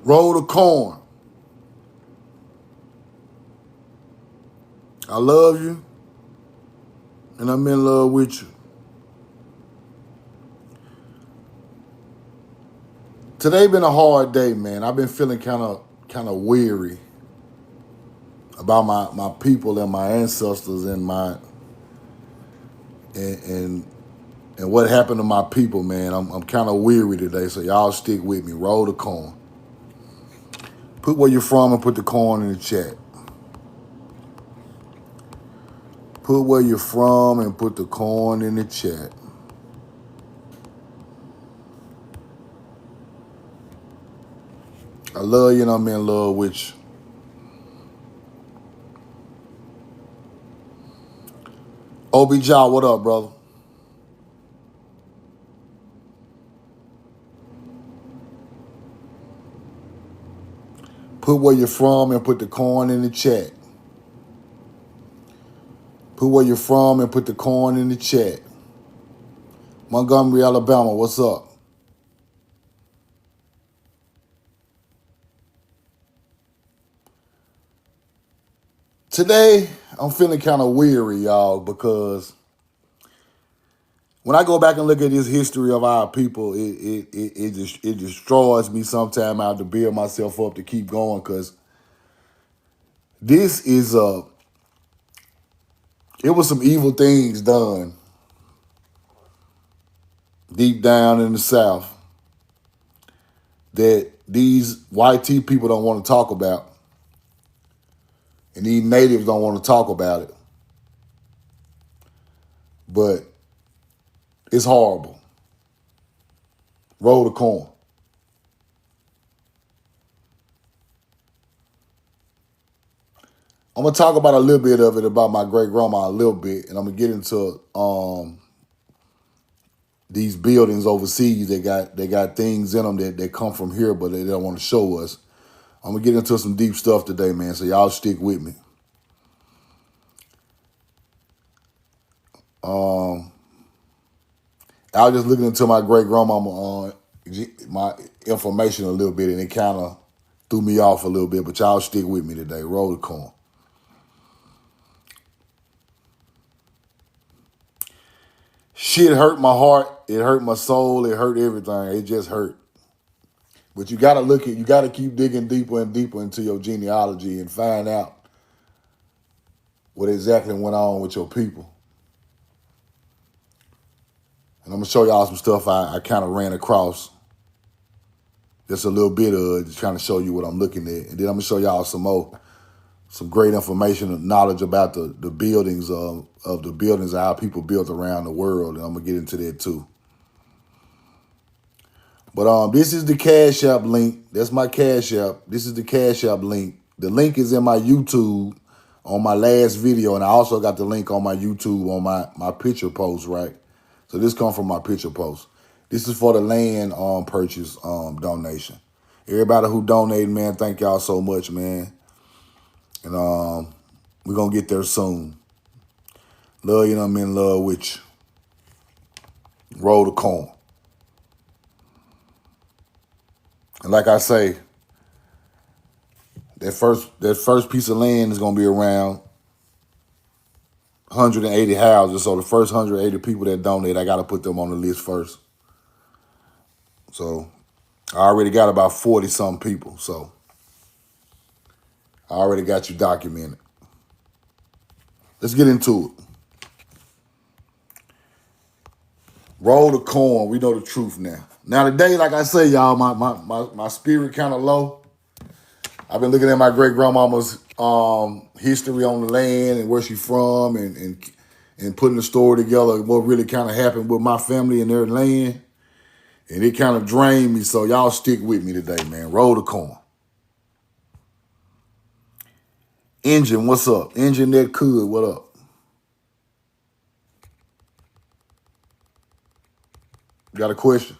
Roll the corn. I love you, and I'm in love with you. Today been a hard day, man. I've been feeling kind of weary about my people and my ancestors and my and and what happened to my people, man. I'm kind of weary today, so y'all stick with me. Roll the corn. Put where you're from and put the corn in the chat. Put where you're from and put the corn in the chat. I love you and I'm in love with you. OB Jaw, what up, brother? Put where you're from and put the corn in the chat. Put where you're from and put the corn in the chat. Montgomery, Alabama, what's up? Today, I'm feeling kind of weary, y'all, because when I go back and look at this history of our people, it destroys me sometimes. I have to build myself up to keep going because this is it was some evil things done deep down in the South that these white people don't want to talk about, and these natives don't want to talk about it. But it's horrible. Roll the corn. I'm gonna talk about a little bit of it about my great grandma a little bit, and I'm gonna get into these buildings overseas. They got things in them that come from here, but they don't want to show us. I'm gonna get into some deep stuff today, man. So y'all stick with me. I was just looking into my great grandmama my information a little bit, and it kind of threw me off a little bit. But y'all stick with me today. Roll the corn. Shit hurt my heart. It hurt my soul. It hurt everything. It just hurt. But you gotta keep digging deeper and deeper into your genealogy and find out what exactly went on with your people. And I'm gonna show y'all some stuff I kind of ran across. Just a little bit of just trying to show you what I'm looking at. And then I'm gonna show y'all some great information and knowledge about the buildings of the buildings our people built around the world. And I'm gonna get into that too. But this is the Cash App link. That's my Cash App. This is the Cash App link. The link is in my YouTube on my last video, and I also got the link on my YouTube on my picture post, right? So this comes from my picture post. This is for the land purchase donation. Everybody who donated, man, thank y'all so much, man. And we're gonna get there soon. Love you, and I'm in love with you. Roll the corn. And like I say, that first piece of land is gonna be around 180 houses. So the first 180 people that donate, I gotta put them on the list first. So I already got about 40 some people. So I already got you documented. Let's get into it. Roll the corn. We know the truth now. Now today, like I say, y'all, my spirit kind of low. I've been looking at my great grandmama's history on the land and where she's from, and putting the story together. What really kind of happened with my family and their land, and it kind of drained me. So y'all stick with me today, man. Roll the corn. Engine, what's up? Engine that could, what up? Got a question?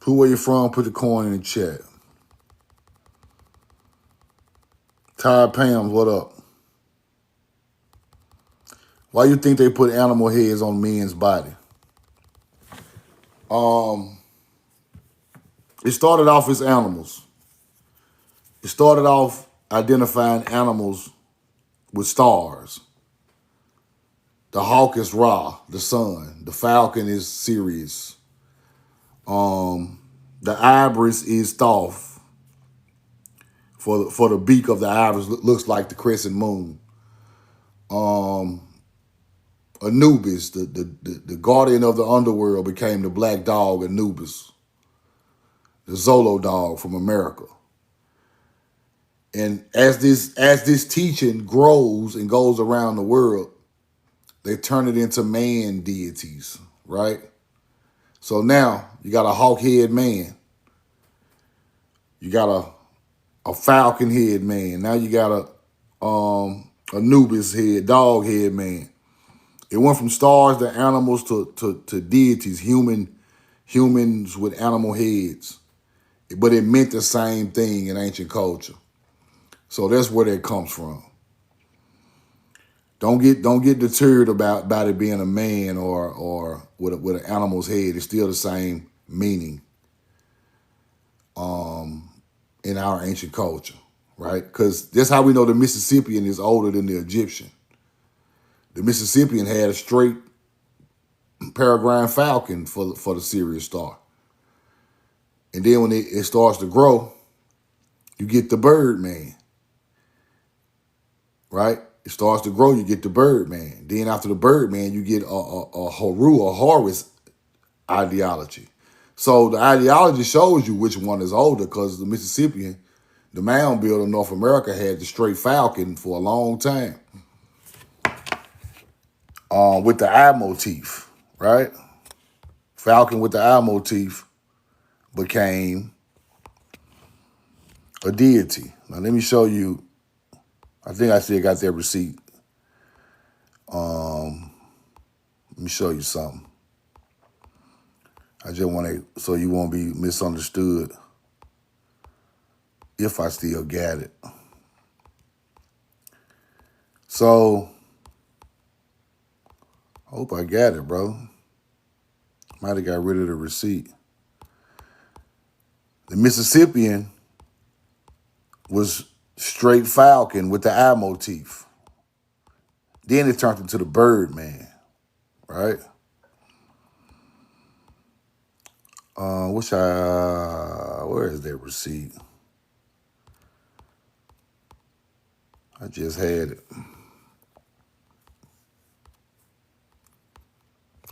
Who where you from? Put the coin in the chat. Ty Pam, what up? Why you think they put animal heads on men's body? It started off as animals. It started off identifying animals with stars. The hawk is Ra, the sun. The falcon is Sirius. The ibis is Thoth. For the beak of the ibis looks like the crescent moon. Anubis, the guardian of the underworld, became the black dog Anubis, the Zolo dog from America. And as this teaching grows and goes around the world, they turn it into man deities, right? So now you got a hawk-head man. You got a falcon-head man. Now you got a Anubis head, dog head man. It went from stars to animals to deities, humans with animal heads. But it meant the same thing in ancient culture. So that's where that comes from. Don't get deterred about it being a man or with an animal's head. It's still the same meaning in our ancient culture, right? Because that's how we know the Mississippian is older than the Egyptian. The Mississippian had a straight peregrine falcon for the Sirius star. And then when it starts to grow, you get the Birdman, right? It starts to grow, you get the Birdman. Then after the Birdman, you get a Haru or Horus ideology. So the ideology shows you which one is older because the Mississippian, the mound builder in North America, had the straight falcon for a long time with the eye motif, right? Falcon with the eye motif became a deity. Now let me show you. I think I still got that receipt. Let me show you something. I just want to, so you won't be misunderstood if I still got it. So, I hope I got it, bro. Might have got rid of the receipt. The Mississippian was straight falcon with the eye motif. Then it turned into the Birdman, right? Where is that receipt? I just had it.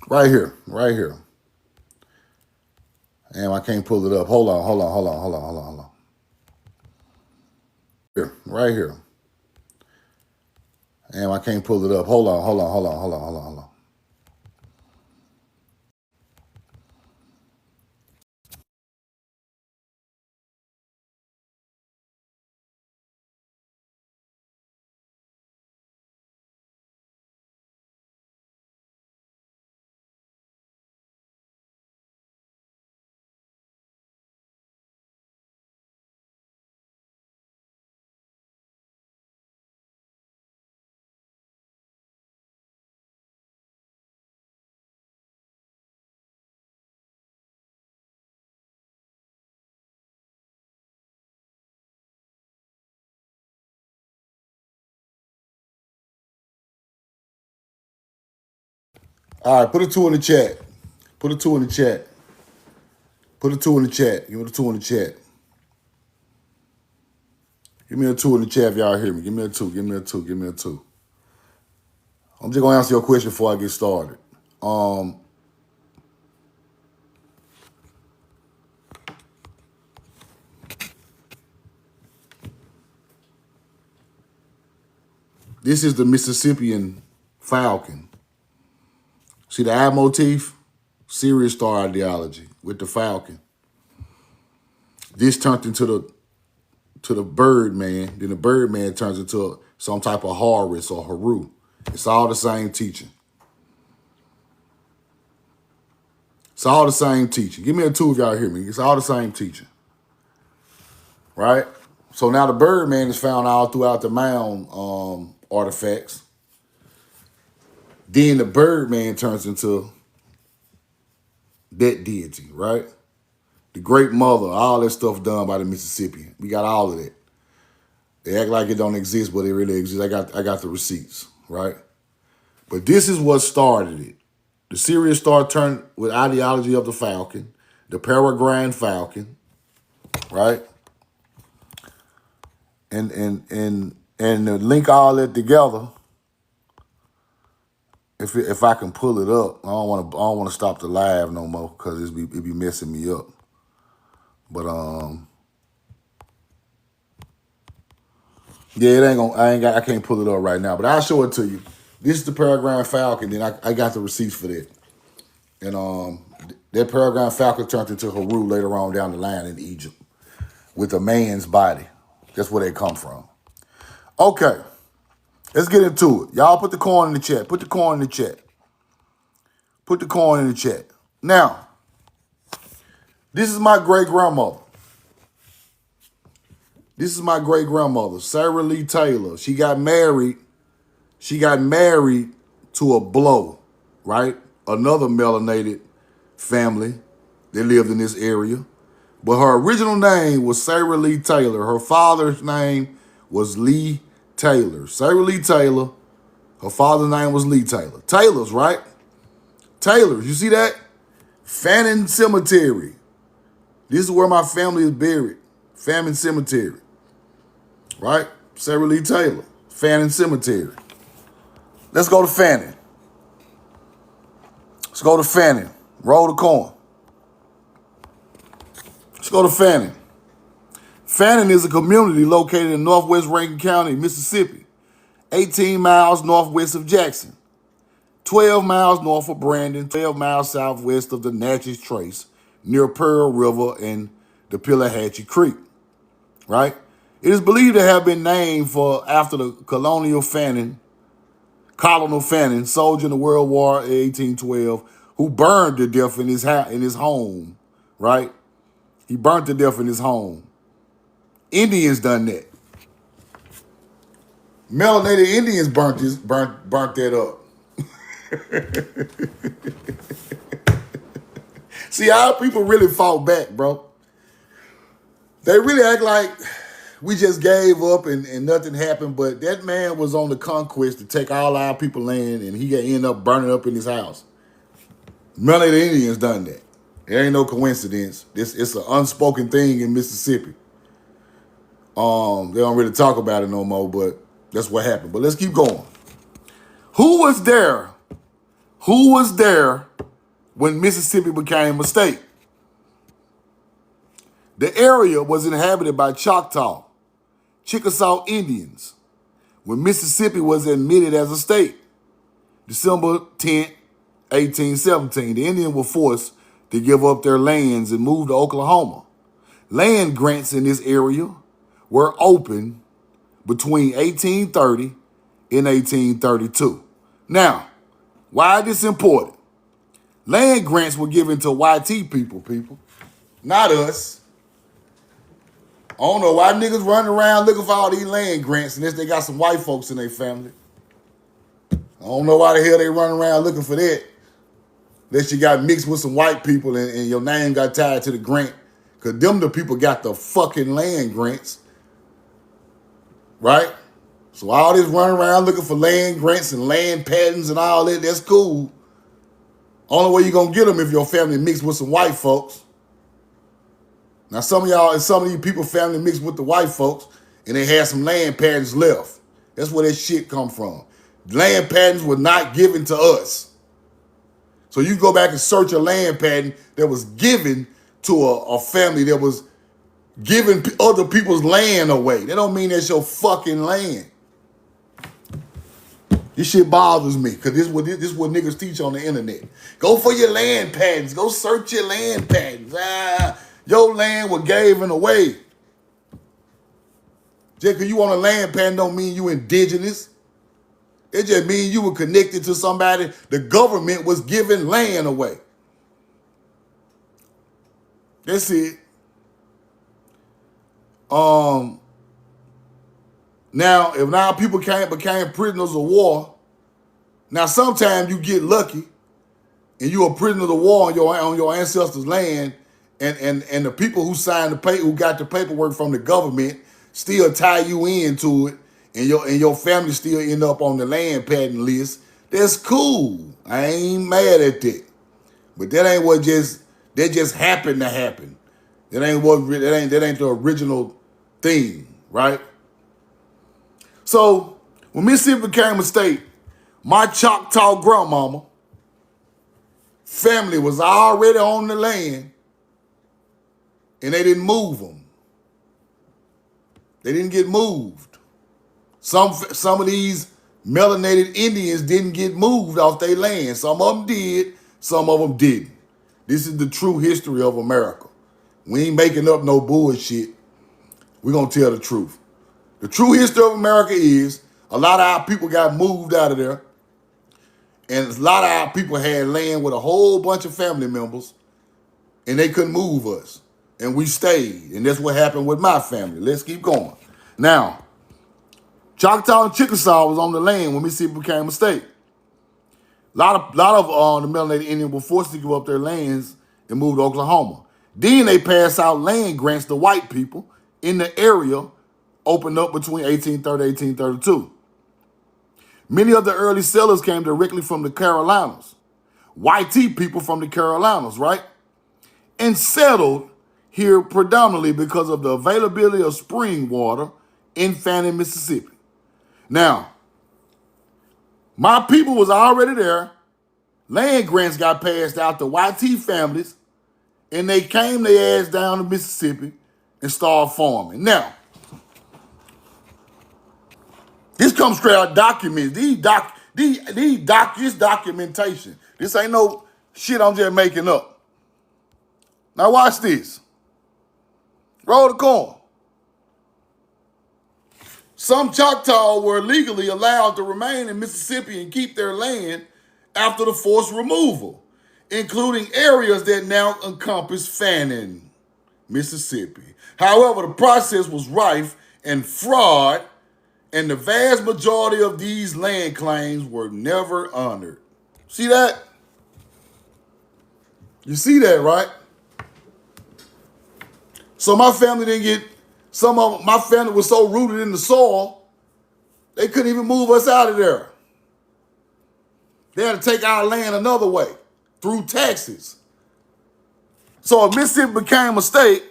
Right here. Damn, I can't pull it up. Hold on. Right here. Damn, I can't pull it up. Hold on. All right, put a 2 in the chat. Put a 2 in the chat. Give me a 2 in the chat. Give me a 2 in the chat if y'all hear me. Give me a 2. I'm just gonna answer your question before I get started. This is the Mississippian falcon. See the eye motif? Sirius star ideology with the falcon. This turned into the Birdman. Then the Birdman turns into some type of Horus or Haru. It's all the same teaching. Give me a 2 if y'all hear me. It's all the same teaching. Right? So now the Birdman is found all throughout the mound artifacts. Then the Birdman turns into that deity, right? The Great Mother, all that stuff done by the Mississippian. We got all of that. They act like it don't exist, but it really exists. I got the receipts, right? But this is what started it. The Syrians started turning with ideology of the Falcon, the peregrine falcon, right? And to link all that together, if I can pull it up, I don't want to stop the live no more because it be messing me up. But yeah, it ain't gonna. I can't pull it up right now, but I'll show it to you. This is the peregrine falcon. Then I got the receipts for that, and that peregrine falcon turned into Heru later on down the line in Egypt with a man's body. That's where they come from. Okay, let's get into it. Y'all put the coin in the chat. Put the coin in the chat. Put the coin in the chat. Now, this is my great grandmother. This is my great grandmother, Sarah Lee Taylor. She got married to a blow, right? Another melanated family that lived in this area. But her original name was Sarah Lee Taylor. Her father's name was Lee Taylor. Sarah Lee Taylor. Her father's name was Lee Taylor. Taylors, right? Taylors, you see that? Fannin Cemetery. This is where my family is buried. Fannin Cemetery. Right? Sarah Lee Taylor. Fannin Cemetery. Let's go to Fannin. Let's go to Fannin. Roll the coin. Let's go to Fannin. Fannin is a community located in northwest Rankin County, Mississippi, 18 miles northwest of Jackson, 12 miles north of Brandon, 12 miles southwest of the Natchez Trace, near Pearl River and the Pillahatchee Creek, right? It is believed to have been named after the Colonel Fannin, soldier in the World War 1812, who burned to death in his home, right? He burnt to death in his home. Indians done that. Melanated Indians burnt that up. See, our people really fought back, bro. They really act like we just gave up and nothing happened, but that man was on the conquest to take all our people land, and he ended up burning up in his house. Melanated Indians done that. It ain't no coincidence. It's an unspoken thing in Mississippi. They don't really talk about it no more, but that's what happened. But let's keep going. Who was there? Who was there when Mississippi became a state? The area was inhabited by Choctaw, Chickasaw Indians when Mississippi was admitted as a state. December 10th, 1817, the Indians were forced to give up their lands and move to Oklahoma. Land grants in this area were open between 1830 and 1832. Now, why is this important? Land grants were given to YT people, not us. I don't know why niggas running around looking for all these land grants unless they got some white folks in their family. I don't know why the hell they running around looking for that. Unless you got mixed with some white people and your name got tied to the grant. Because them the people got the fucking land grants. Right? So all this running around looking for land grants and land patents and all that, that's cool. Only way you gonna get them if your family mixed with some white folks. Now some of y'all and some of you people family mixed with the white folks and they had some land patents left. That's where that shit come from. Land patents were not given to us. So you go back and search a land patent that was given to a family that was giving other people's land away. That don't mean that's your fucking land. This shit bothers me because this is what niggas teach on the internet. Go for your land patents. Go search your land patents. Your land was given away. Just because you want a land patent don't mean you indigenous. It just means you were connected to somebody. The government was giving land away. That's it. Now, if people became prisoners of war, now sometimes you get lucky and you're a prisoner of the war on your ancestors' land, and the people who signed the paper, who got the paperwork from the government, still tie you into it, and your family still end up on the land patent list, that's cool. I ain't mad at that. But that just happened to happen. That ain't the original thing, right? So when Mississippi became a state, my Choctaw grandmama family was already on the land, and they didn't move them. They didn't get moved. Some of these melanated Indians didn't get moved off their land. Some of them did, some of them didn't. This is the true history of America. We ain't making up no bullshit. We're going to tell the truth. The true history of America is a lot of our people got moved out of there, and a lot of our people had land with a whole bunch of family members, and they couldn't move us. And we stayed. And that's what happened with my family. Let's keep going. Now, Choctaw and Chickasaw was on the land when Mississippi became a state. A lot of the melanated Indians were forced to give up their lands and move to Oklahoma. Then they passed out land grants to white people in the area opened up between 1830 and 1832. Many of the early settlers came directly from the Carolinas. White people from the Carolinas, right? And settled here predominantly because of the availability of spring water in Fannin, Mississippi. Now, my people was already there. Land grants got passed out to white families, and they came their ass down to Mississippi and started farming. Now, this comes straight out documents. This documentation. This ain't no shit I'm just making up. Now watch this. Roll the corn. Some Choctaw were legally allowed to remain in Mississippi and keep their land after the forced removal, including areas that now encompass Fannin, Mississippi. However, the process was rife and fraud, and the vast majority of these land claims were never honored. See that? You see that, right? So my family didn't get, my family was so rooted in the soil, they couldn't even move us out of there. They had to take our land another way, through taxes. So if Mississippi became a state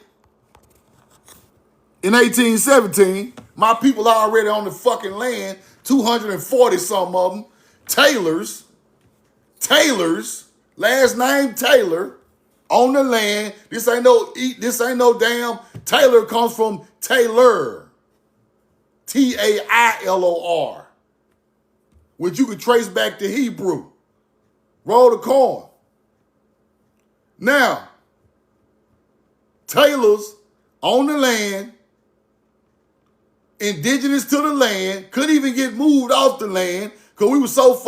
in 1817, my people are already on the fucking land, 240 some of them, Taylors, last name Taylor, on the land. This ain't no damn Taylor, comes from Taylor, Tailor, which you could trace back to Hebrew. Roll the corn. Now, Taylors on the land, indigenous to the land, couldn't even get moved off the land because we were so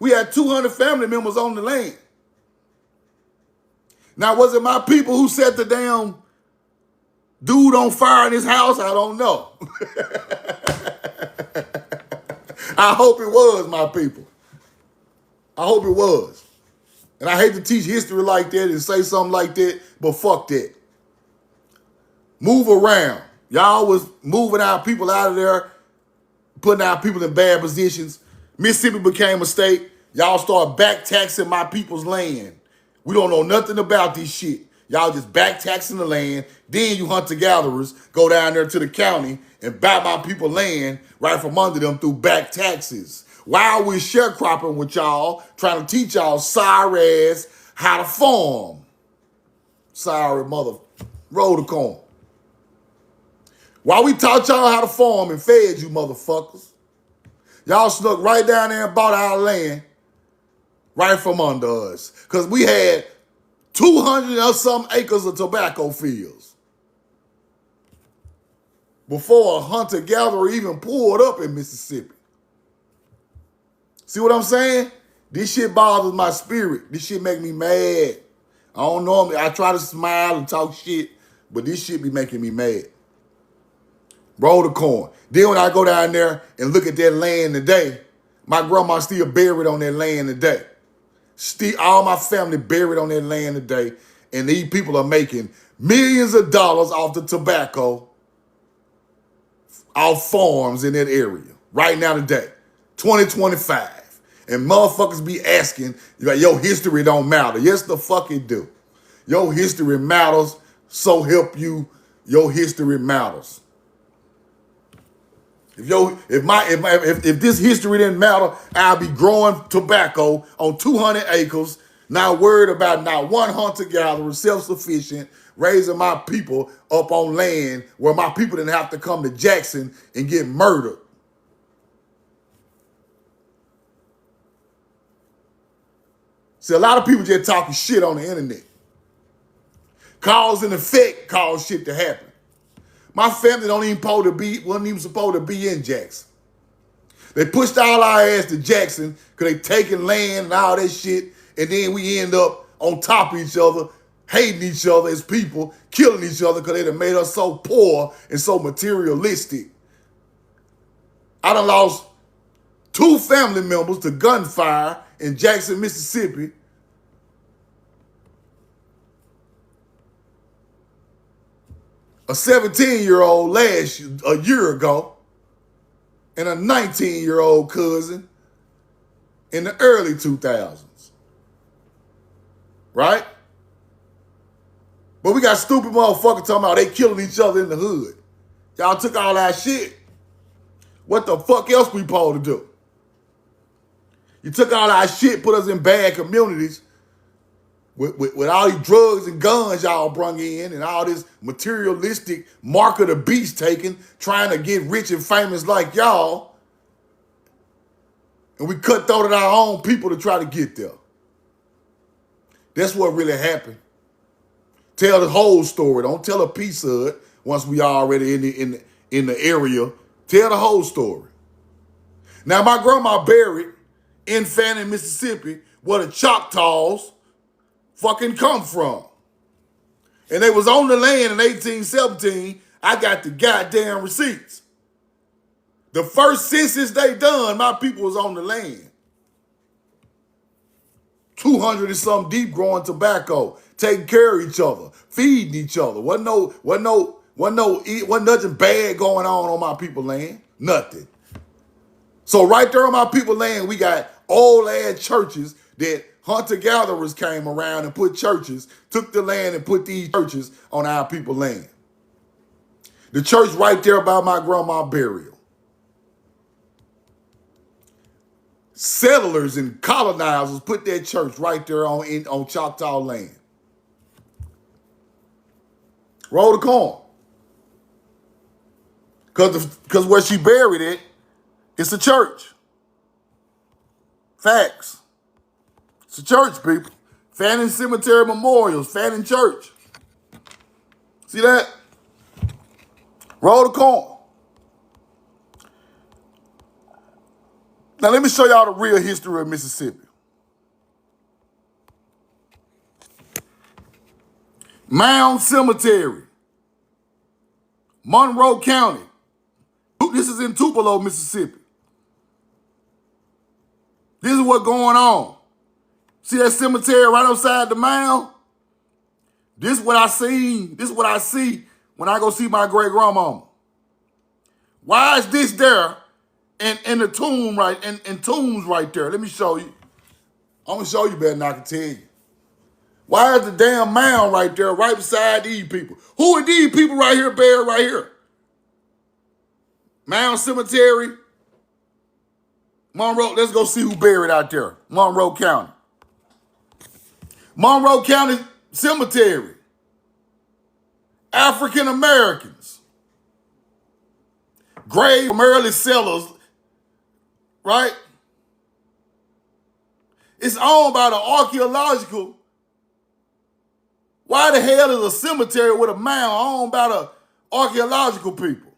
we had 200 family members on the land. Now, was it my people who set the damn dude on fire in his house? I don't know. I hope it was my people. I hope it was. And I hate to teach history like that and say something like that, but fuck that. Move around. Y'all was moving our people out of there, putting our people in bad positions. Mississippi became a state. Y'all start back taxing my people's land. We don't know nothing about this shit. Y'all just back taxing the land. Then you hunter-gatherers go down there to the county and buy my people land right from under them through back taxes. While we're sharecropping with y'all, trying to teach y'all sorry ass how to farm. Sorry mother, roll the corn. While we taught y'all how to farm and fed you motherfuckers, y'all snuck right down there and bought our land right from under us. Because we had 200 or some acres of tobacco fields before a hunter-gatherer even pulled up in Mississippi. See what I'm saying? This shit bothers my spirit. This shit make me mad. I don't know. I try to smile and talk shit, but this shit be making me mad. Roll the corn. Then when I go down there and look at that land today, my grandma still buried on that land today. Still, all my family buried on that land today, and these people are making millions of dollars off the tobacco, off farms in that area right now today, 2025. And motherfuckers be asking, like, your history don't matter. Yes, the fuck it do. Your history matters, so help you, your history matters. If this history didn't matter, I'll be growing tobacco on 200 acres, not worried about not one hunter-gatherer, self-sufficient, raising my people up on land where my people didn't have to come to Jackson and get murdered. See, a lot of people just talking shit on the internet. Cause and effect cause shit to happen. My family wasn't even supposed to be in Jackson. They pushed all our ass to Jackson because they taking land and all that shit, and then we end up on top of each other, hating each other as people, killing each other because they done made us so poor and so materialistic. I done lost 2 family members to gunfire in Jackson, Mississippi. A 17-year-old a year ago, and a 19-year-old cousin in the early 2000s. Right? But we got stupid motherfuckers talking about they killing each other in the hood. Y'all took all that shit. What the fuck else we supposed to do? You took all our shit, put us in bad communities with all these drugs and guns y'all brung in and all this materialistic mark of the beast taken, trying to get rich and famous like y'all. And we cut throat at our own people to try to get there. That's what really happened. Tell the whole story. Don't tell a piece of it once we already in the area. Tell the whole story. Now, my grandma buried in Fannin, Mississippi, where the Choctaws fucking come from. And they was on the land in 1817. I got the goddamn receipts. The first census they done, my people was on the land. 200 and something deep growing tobacco, taking care of each other, feeding each other. Wasn't nothing bad going on my people's land. Nothing. So right there on my people's land, we got old ass churches that hunter-gatherers came around and put churches, took the land and put these churches on our people's land. The church right there by my grandma's burial. Settlers and colonizers put their church right there on Choctaw land. Roll the corn. Because where she buried it, it's a church. Facts. It's a church, people. Fannin Cemetery Memorials, Fannin Church. See that? Roll the corn. Now let me show y'all the real history of Mississippi. Mounds Cemetery, Monroe County. This is in Tupelo, Mississippi. This is what's going on. See that cemetery right outside the mound? This is what I see. This is what I see when I go see my great grandmama. Why is this there in the tomb in tombs right there? Let me show you. I'm gonna show you better than I can tell you. Why is the damn mound right there, right beside these people? Who are these people right here, buried right here? Mound Cemetery, Monroe. Let's go see who buried out there. Monroe County. Monroe County Cemetery. African Americans. Grave from early settlers, right? It's owned by the archaeological. Why the hell is a cemetery with a mound owned by the archaeological people?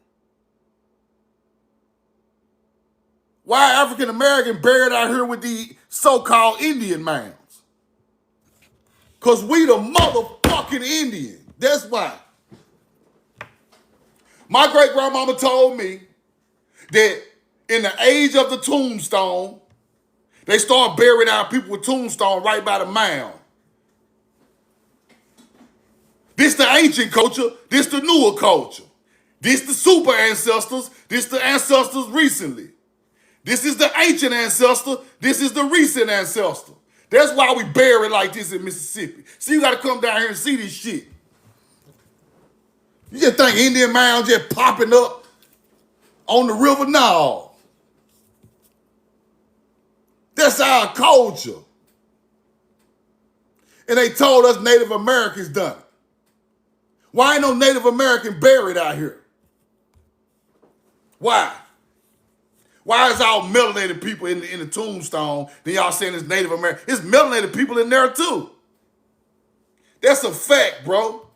Why African American buried out here with the so-called Indian mounds? Because we the motherfucking Indian. That's why. My great-grandmama told me that in the age of the tombstone, They start burying our people with tombstone right by the mound. This the ancient culture, this the newer culture. This the super ancestors, this the ancestors recently. This is the ancient ancestor, this is the recent ancestor. That's why we bury like this in Mississippi. See, you gotta come down here and see this shit. You just think Indian mounds just popping up on the river? No. That's our culture. And they told us Native Americans done it. Why ain't no Native American buried out here? Why? Why is all melanated people in the tombstone? Then y'all saying it's Native American? It's melanated people in there too. That's a fact, bro.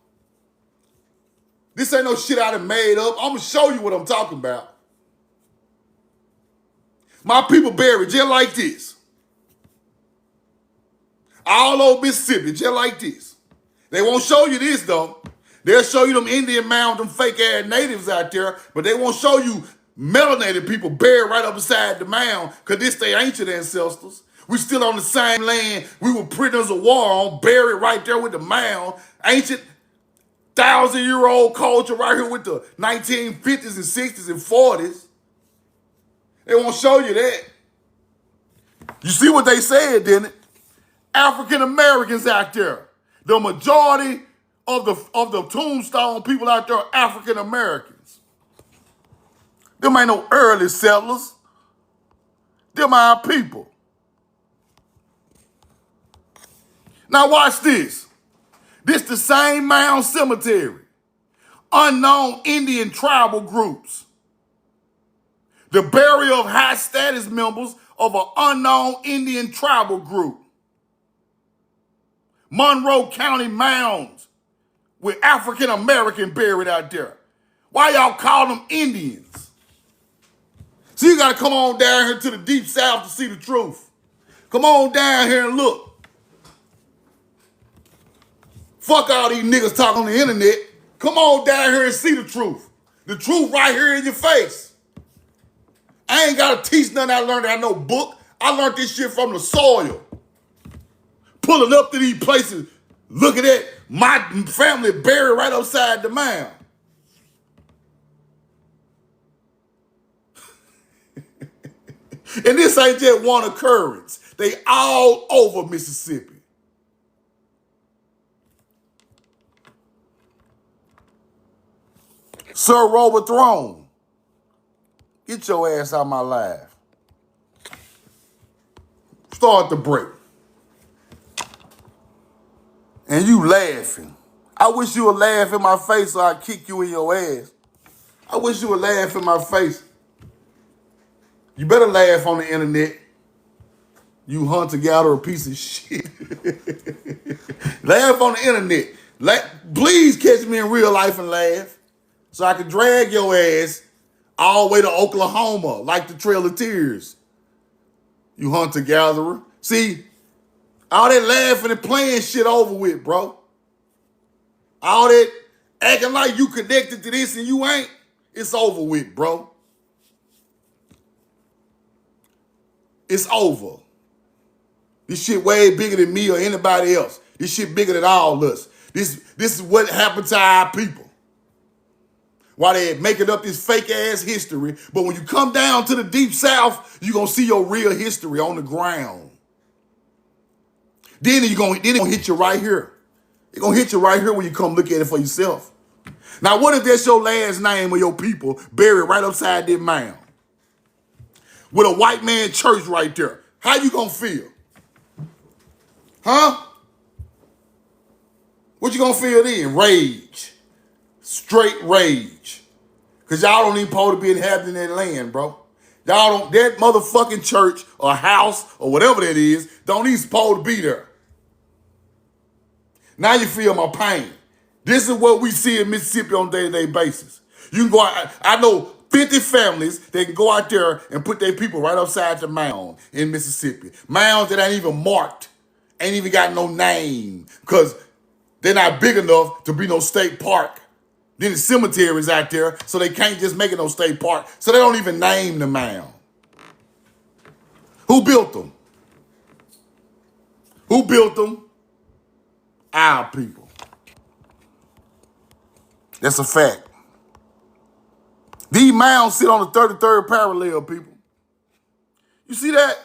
This ain't no shit I done made up. I'm gonna show you what I'm talking about. My people buried just like this. All over Mississippi, just like this. They won't show you this though. They'll show you them Indian mound, them fake ass natives out there, but they won't show you melanated people buried right up beside the mound, because this they ancient ancestors. We still on the same land we were prisoners of war on, buried right there with the mound. Ancient 1,000-year-old culture right here with the 1950s and 60s and 40s. They won't show you that. You see what they said, didn't it? African Americans out there. The majority of the tombstone people out there are African Americans. Them ain't no early settlers. Them are our people. Now watch this. This the same mound cemetery. Unknown Indian tribal groups. The burial of high status members of an unknown Indian tribal group. Monroe County mounds with African American buried out there. Why y'all call them Indians? So you gotta come on down here to the deep south to see the truth. Come on down here and look. Fuck all these niggas talking on the internet. Come on down here and see the truth. The truth right here in your face. I ain't gotta teach nothing I learned out no book. I learned this shit from the soil. Pulling up to these places, looking at my family buried right upside the mound. And this ain't just one occurrence. They all over Mississippi. Sir Robert Throne, get your ass out my life. Start the break. And you laughing. I wish you would laugh in my face so I'd kick you in your ass. I wish you would laugh in my face. You better laugh on the internet. You hunter-gatherer piece of shit. Laugh on the internet. Please catch me in real life and laugh so I can drag your ass all the way to Oklahoma like the Trail of Tears. You hunter-gatherer. See, all that laughing and playing shit over with, bro. All that acting like you connected to this and you ain't, it's over with, bro. It's over. This shit way bigger than me or anybody else. This shit bigger than all us. This is what happened to our people. Why they making up this fake ass history, but when you come down to the deep south, you're gonna see your real history on the ground. Then it's gonna hit you right here. It's gonna hit you right here when you come look at it for yourself. Now, what if that's your last name of your people buried right upside that mound? With a white man church right there. How you gonna feel? Huh? What you gonna feel then? Rage. Straight rage. Because y'all don't even supposed to be inhabiting that land, bro. Y'all don't, that motherfucking church or house or whatever that is, don't even supposed to be there. Now you feel my pain. This is what we see in Mississippi on a day-to-day basis. You can go out, I know 50 families that can go out there and put their people right upside the mound in Mississippi. Mounds that ain't even marked, ain't even got no name, because they're not big enough to be no state park. Then the cemeteries out there, so they can't just make it no state park, so they don't even name the mound. Who built them? Who built them? Our people. That's a fact. These mounds sit on the 33rd parallel, people. You see that?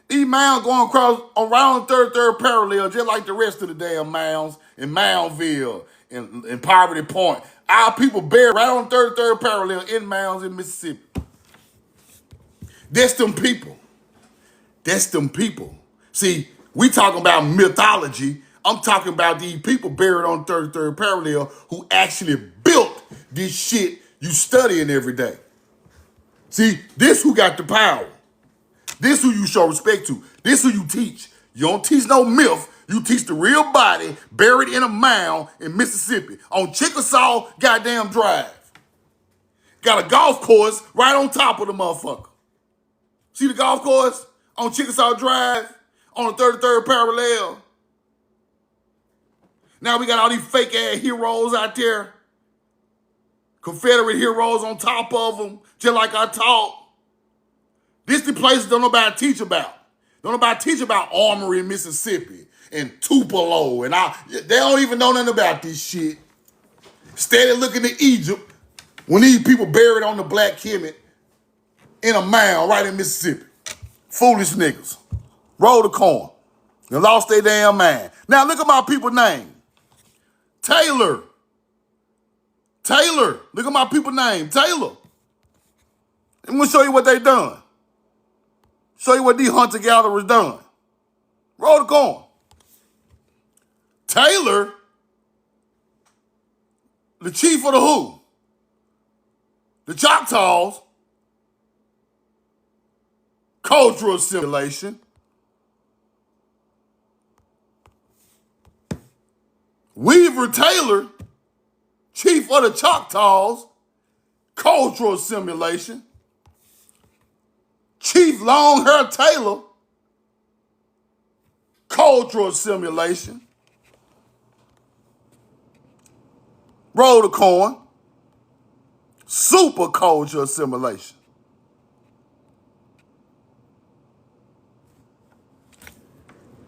These mounds going across around the 33rd parallel, just like the rest of the damn mounds in Moundville and Poverty Point. Our people buried right on the 33rd parallel in mounds in Mississippi. That's them people. That's them people. See, we talking about mythology. I'm talking about these people buried on the 33rd parallel who actually built this shit you studying every day. See, this who got the power. This who you show respect to. This who you teach. You don't teach no myth. You teach the real body buried in a mound in Mississippi on Chickasaw goddamn Drive. Got a golf course right on top of the motherfucker. See the golf course on Chickasaw Drive on the 33rd parallel? Now we got all these fake ass heroes out there. Confederate heroes on top of them, just like I taught. This the places don't nobody teach about. Don't nobody teach about Armory, Mississippi, and Tupelo, and all. They don't even know nothing about this shit. Steady looking to Egypt when these people buried on the Black Kemet in a mound right in Mississippi. Foolish niggas. Roll the corn. They lost their damn mind. Now look at my people's name. Taylor. Taylor. Look at my people's name. Taylor. I'm going to show you what they done. Show you what these hunter-gatherers done. Roll the corn. Taylor, the chief of the who? The Choctaws. Cultural assimilation. Weaver Taylor, chief of the Choctaws. Cultural assimilation. Chief Longhair Taylor, cultural assimilation. Roll the coin, super cultural assimilation.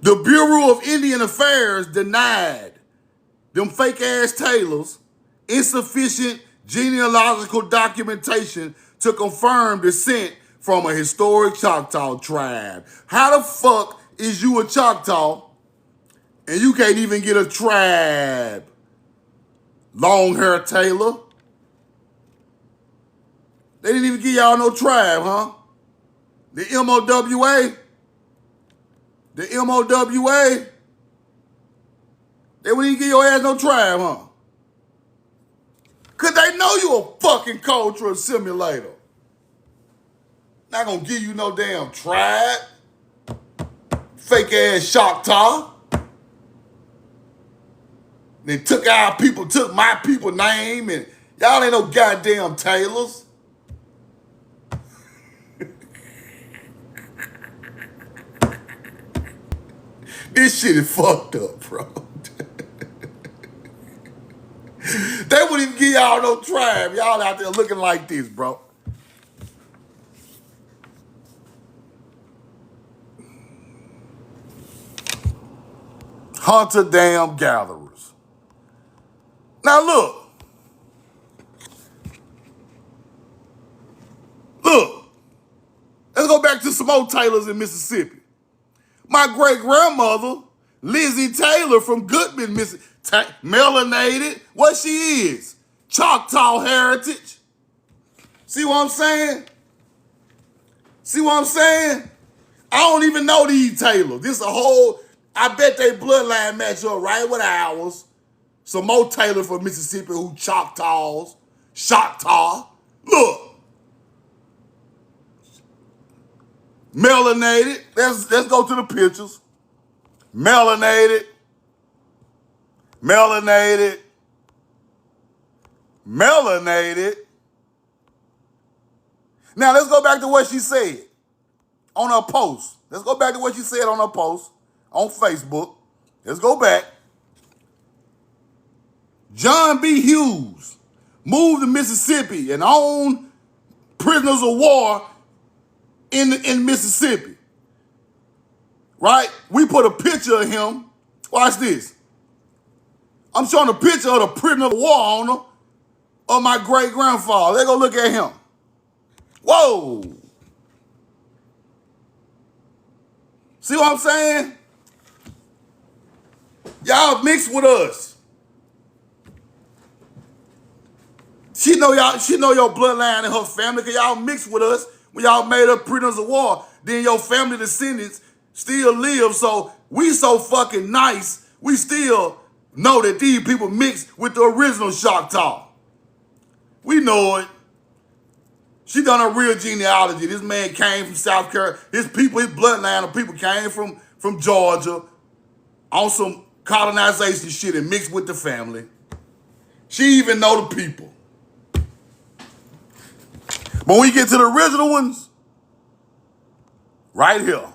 The Bureau of Indian Affairs denied them fake ass Taylors insufficient genealogical documentation to confirm descent from a historic Choctaw tribe. How the fuck is you a Choctaw and you can't even get a tribe? Longhair Taylor. They didn't even give y'all no tribe, huh? The MOWA? The MOWA? They wouldn't even give your ass no tribe, huh? Cause they know you a fucking cultural assimilator. Not gonna give you no damn tribe. Fake ass Choctaw. They took our people, took my people name, and y'all ain't no goddamn Taylors. This shit is fucked up, bro. They wouldn't even give y'all no tribe. Y'all out there looking like this, bro. Hunter damn gatherers. Now look. Let's go back to some old Taylors in Mississippi. My great-grandmother, Lizzie Taylor from Goodman, Mississippi, melanated, what she is, Choctaw heritage. See what I'm saying? See what I'm saying? I don't even know these Taylors. This is a whole, I bet they bloodline match up right with ours. Some more Taylor from Mississippi who Choctaws. Choctaw. Look. Melanated. Let's go to the pictures. Melanated. Melanated. Melanated. Now let's go back to what she said on her post. Let's go back to what she said on her post on Facebook. Let's go back. John B. Hughes moved to Mississippi and owned prisoners of war in Mississippi. right? We put a picture of him. Watch this. I'm showing a picture of the print of the war on him of my great-grandfather. They go look at him. Whoa. See what I'm saying? Y'all mixed with us. She know your bloodline and her family, because y'all mixed with us when y'all made up prisoners of war. Then your family descendants still live, so we so fucking nice, we still know that these people mixed with the original Choctaw. We know it. She done a real genealogy. This man came from South Carolina. His people, his bloodline of people came from Georgia on some colonization shit and mixed with the family. She even know the people. But when we get to the original ones, right here.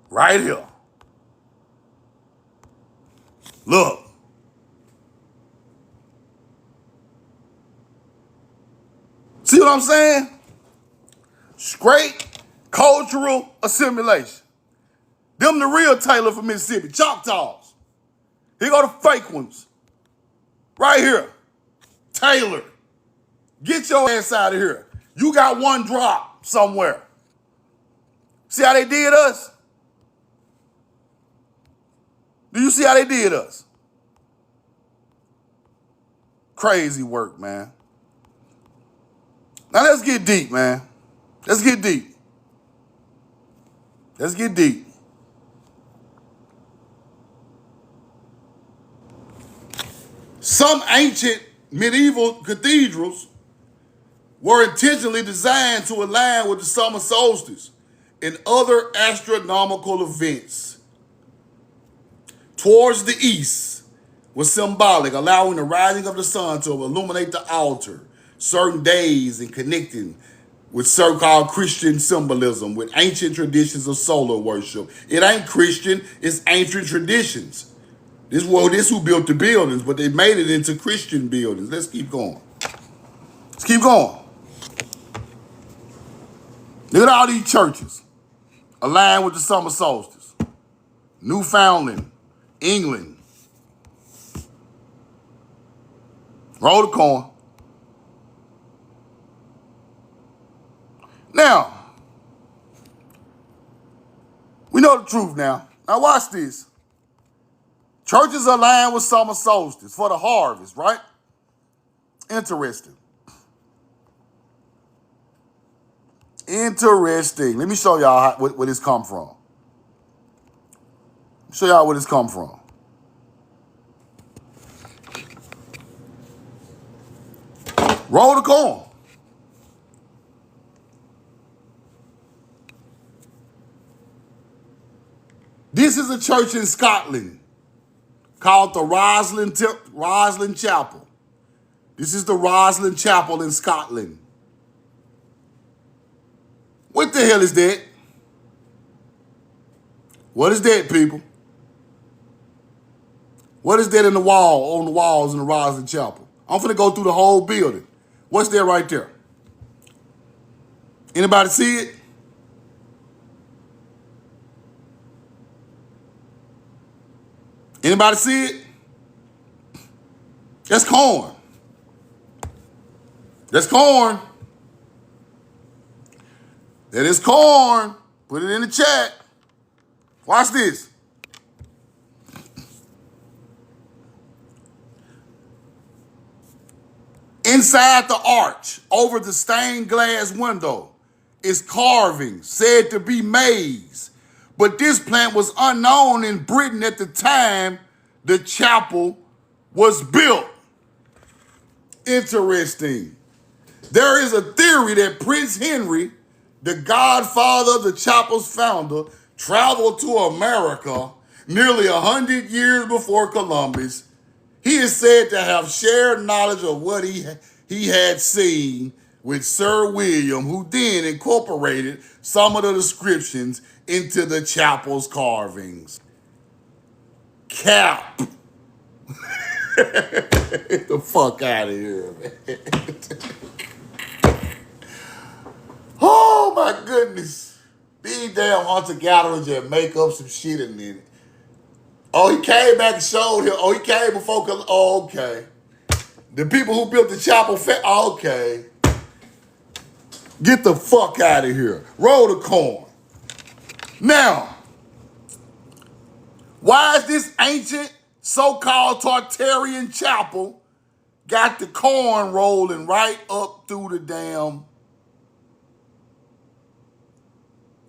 Right here. Look. See what I'm saying? Straight cultural assimilation. Them the real Taylor from Mississippi. Choctaws. Here go the fake ones. Right here. Taylor. Get your ass out of here. You got one drop somewhere. See how they did us? Do you see how they did us? Crazy work, man. Now let's get deep, man. Let's get deep. Let's get deep. Some ancient medieval cathedrals were intentionally designed to align with the summer solstice and other astronomical events. Towards the east was symbolic, allowing the rising of the sun to illuminate the altar certain days and connecting with so-called Christian symbolism with ancient traditions of solar worship. It ain't Christian, it's ancient traditions. This who built the buildings, but they made it into Christian buildings. Let's keep going. Let's keep going. Look at all these churches aligned with the summer solstice. Newfoundland, England. Roll the coin. Now, we know the truth now. Now watch this. Churches aligned with summer solstice for the harvest, right? Interesting. Interesting. Let me show y'all where this come from. Show y'all where this come from. Roll the coin. This is a church in Scotland called the Rosslyn Chapel. This is the Rosslyn Chapel in Scotland. What the hell is that? What is that, people? What is that on the walls in the Rosslyn Chapel? I'm finna go through the whole building. What's there right there? Anybody see it? Anybody see it? That's corn. That's corn. That is corn. Put it in the chat. Watch this. Inside the arch, over the stained glass window, is carving said to be maize. But this plant was unknown in Britain at the time the chapel was built. Interesting. There is a theory that Prince Henry, the godfather of the chapel's founder, traveled to America nearly 100 years before Columbus. He is said to have shared knowledge of what he had seen with Sir William, who then incorporated some of the descriptions into the chapel's carvings. Cap. Get the fuck out of here, man. Oh my goodness. These damn hunter-gatherers just make up some shit and then. Oh, he came back and showed him. Oh, he came before. Oh, okay. The people who built the chapel. Okay. Get the fuck out of here. Roll the corn. Now, why is this ancient so-called Tartarian chapel got the corn rolling right up through the damn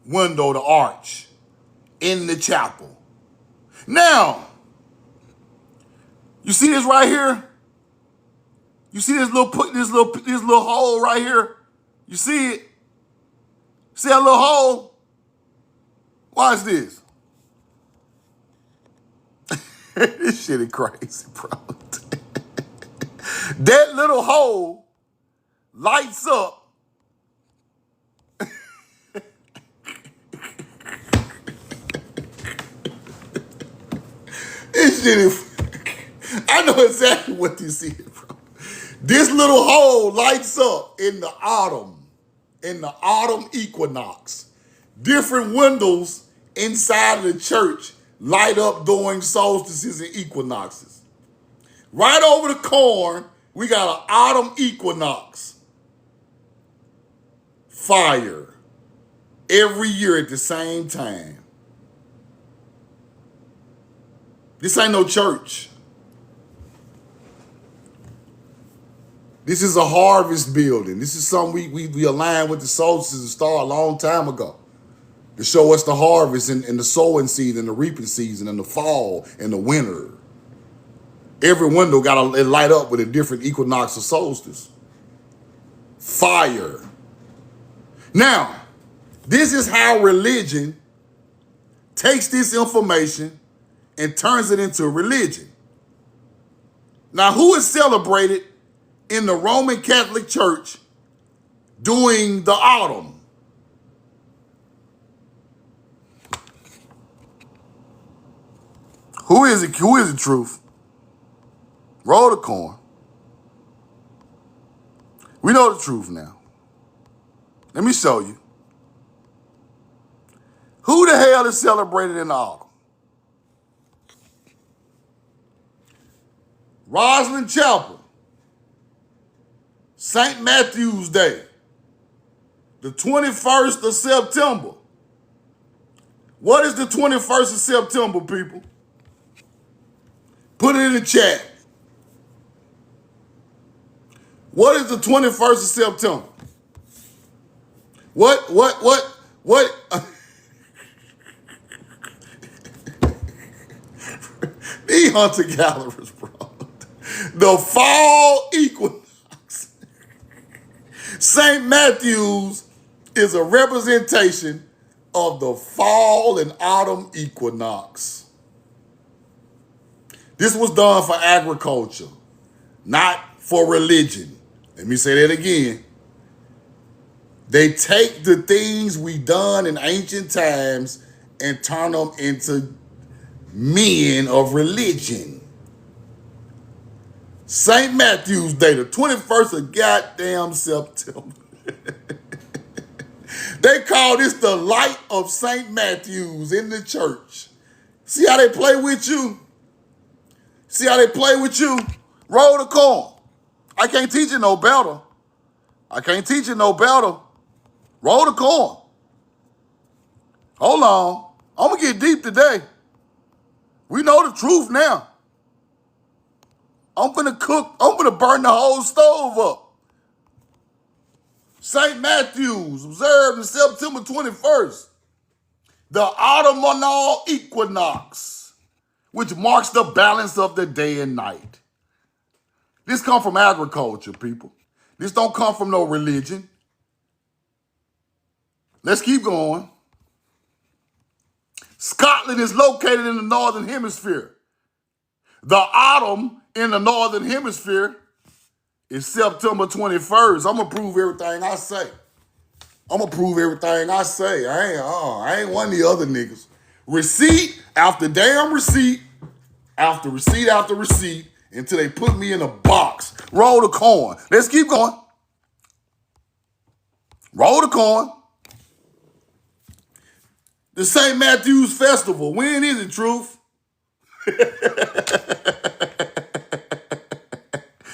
window, the arch in the chapel? Now, you see this right here? You see this little hole right here? You see it? See that little hole? Watch this. This shit is crazy, bro. That little hole lights up. This shit is. I know exactly what you see, bro. This little hole lights up in the autumn equinox. Different windows inside of the church light up during solstices and equinoxes. Right over the corn, we got an autumn equinox. Fire. Every year at the same time. This ain't no church. This is a harvest building. This is something we aligned with the solstices and star a long time ago to show us the harvest and the sowing season, the reaping season, and the fall and the winter. Every window got to light up with a different equinox or solstice. Fire. Now, this is how religion takes this information and turns it into religion. Now, who is celebrated in the Roman Catholic Church during the autumn? Who is it? Who is the truth? Roll the corn. We know the truth now. Let me show you. Who the hell is celebrated in the autumn? Rosslyn Chapel. St. Matthew's Day. The 21st of September. What is the 21st of September, people? Put it in the chat. What is the 21st of September? What? These hunter-gatherers, bro. The fall equinox. St. Matthew's is a representation of the fall and autumn equinox. This was done for agriculture, not for religion. Let me say that again. They take the things we done in ancient times and turn them into men of religion. St. Matthew's Day, the 21st of goddamn September. They call this the light of St. Matthew's in the church. See how they play with you? See how they play with you? Roll the corn. I can't teach you no better. I can't teach you no better. Roll the corn. Hold on. I'm going to get deep today. We know the truth now. I'm going to cook. I'm going to burn the whole stove up. St. Matthew's, observed on September 21st. The autumnal equinox, which marks the balance of the day and night. This come from agriculture, people. This don't come from no religion. Let's keep going. Scotland is located in the northern hemisphere. The autumn in the northern hemisphere is September 21st. I'm going to prove everything I say. I ain't one of the other niggas. Receipt after damn receipt, after receipt after receipt, until they put me in a box. Roll the corn. Let's keep going. Roll the corn. The St. Matthew's Festival. When is it, Truth?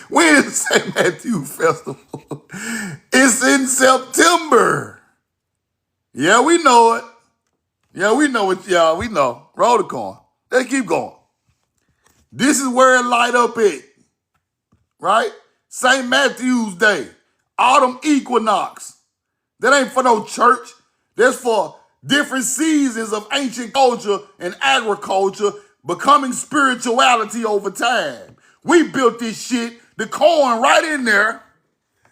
When is the St. Matthew's Festival? It's in September. Yeah, we know it. Yeah, we know it, y'all. We know. Roll the coin. Let's keep going. This is where it light up at, right? St. Matthew's Day, autumn equinox. That ain't for no church. That's for different seasons of ancient culture and agriculture becoming spirituality over time. We built this shit, the corn right in there.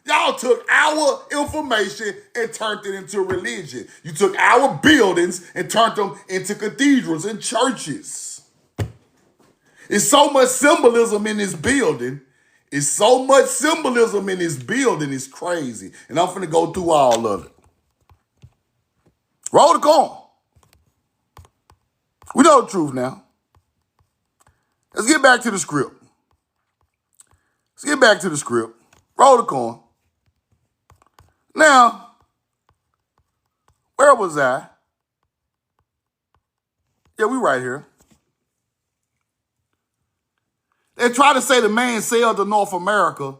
Y'all took our information and turned it into religion. You took our buildings and turned them into cathedrals and churches. It's so much symbolism in this building. It's so much symbolism in this building. It's crazy. And I'm finna go through all of it. Roll the coin. We know the truth now. Let's get back to the script. Roll the coin. Now, where was I? Yeah, we right here. They try to say the man sailed to North America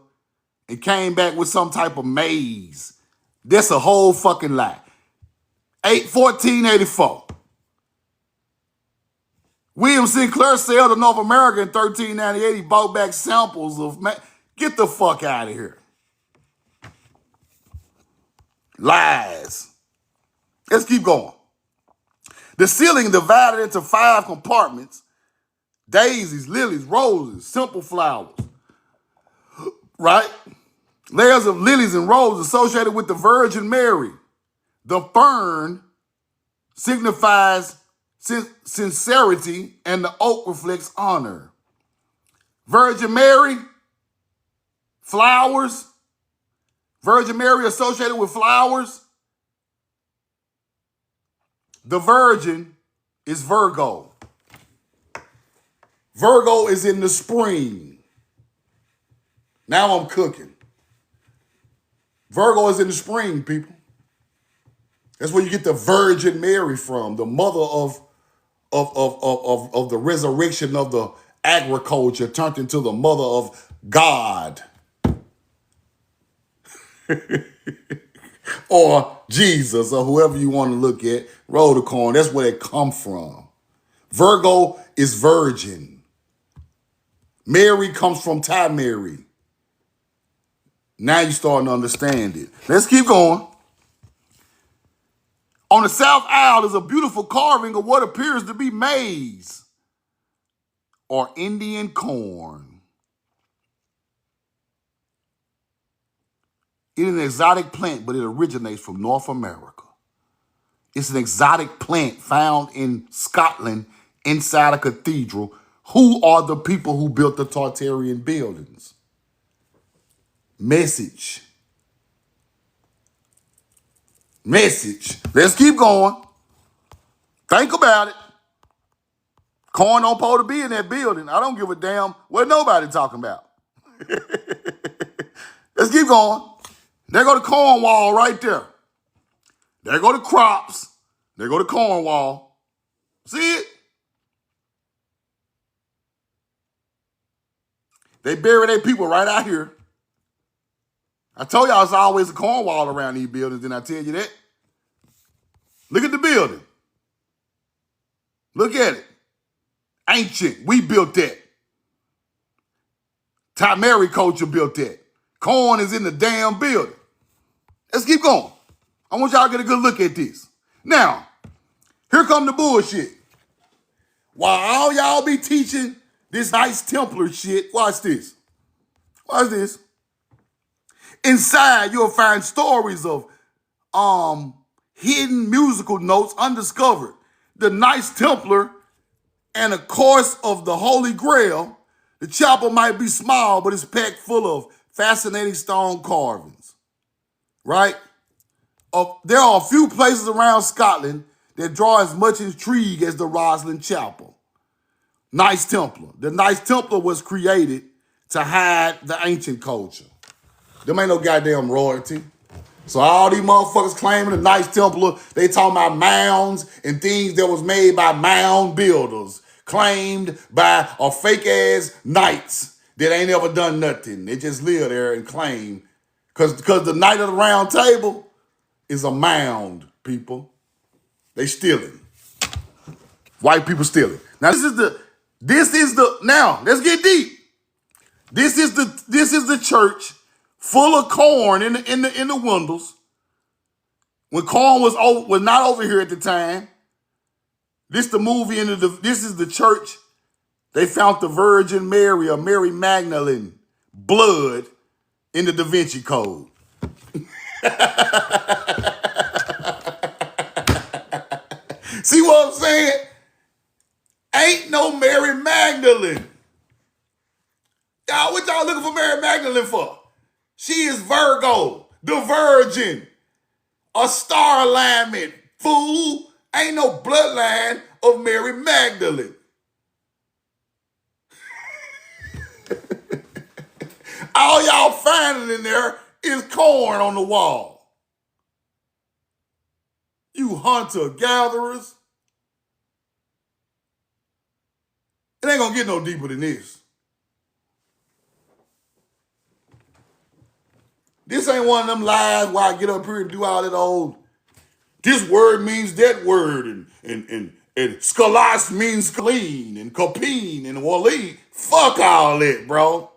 and came back with some type of maize. That's a whole fucking lie. 1484. William Sinclair sailed to North America in 1398. He brought back samples of Get the fuck out of here. Lies. Let's keep going. The ceiling divided into 5 compartments. Daisies, lilies, roses, simple flowers. Right? Layers of lilies and roses associated with the Virgin Mary. The fern signifies sincerity and the oak reflects honor. Virgin Mary, flowers. Virgin Mary associated with flowers. The Virgin is Virgo. Virgo is in the spring. Now I'm cooking. Virgo is in the spring, people. That's where you get the Virgin Mary from, the mother of the resurrection of the agriculture turned into the mother of God. Or Jesus, or whoever you want to look at. Roll the coin. That's where it come from. Virgo is virgin. Mary comes from Ty Mary. Now you're starting to understand it. Let's keep going. On the south aisle is a beautiful carving of what appears to be maize or Indian corn. It is an exotic plant, but it originates from North America. It's an exotic plant found in Scotland inside a cathedral. Who are the people who built the Tartarian buildings? Message. Let's keep going. Think about it. Corn don't supposed to be in that building. I don't give a damn what nobody talking about. Let's keep going. There go the corn wall right there. There go the crops. There go the corn wall. See it? They bury their people right out here. I told y'all it's always a corn wall around these buildings, didn't I tell you that? Look at the building. Look at it. Ancient. We built that. Ty Mary culture built that. Corn is in the damn building. Let's keep going. I want y'all to get a good look at this. Now, here come the bullshit. While all y'all be teaching this nice Templar shit, watch this. Watch this. Inside, you'll find stories of hidden musical notes undiscovered. The Knights Templar and a course of the Holy Grail. The chapel might be small, but it's packed full of fascinating stone carvings. Right? There are a few places around Scotland that draw as much intrigue as the Rosslyn Chapel. Knights Templar. The Knights Templar was created to hide the ancient culture. Them ain't no goddamn royalty. So all these motherfuckers claiming the Knights Templar, they talking about mounds and things that was made by mound builders, claimed by a fake ass knights that ain't ever done nothing. They just live there and claim. Cause the Knight of the Round Table is a mound, people. They stealing. White people stealing. Now now let's get deep. This is the church full of corn in the windows. When corn was not over here at the time. This the movie this is the church. They found the Virgin Mary or Mary Magdalene blood in the Da Vinci Code. See what I'm saying? Ain't no Mary Magdalene. Y'all, what y'all looking for Mary Magdalene for? She is Virgo, the Virgin, a star alignment. Fool, ain't no bloodline of Mary Magdalene. All y'all finding in there is corn on the wall. You hunter-gatherers. It ain't gonna get no deeper than this. This ain't one of them lies where I get up here and do all that old, this word means that word, and scholas means clean, and copine, and wali. Fuck all that, bro.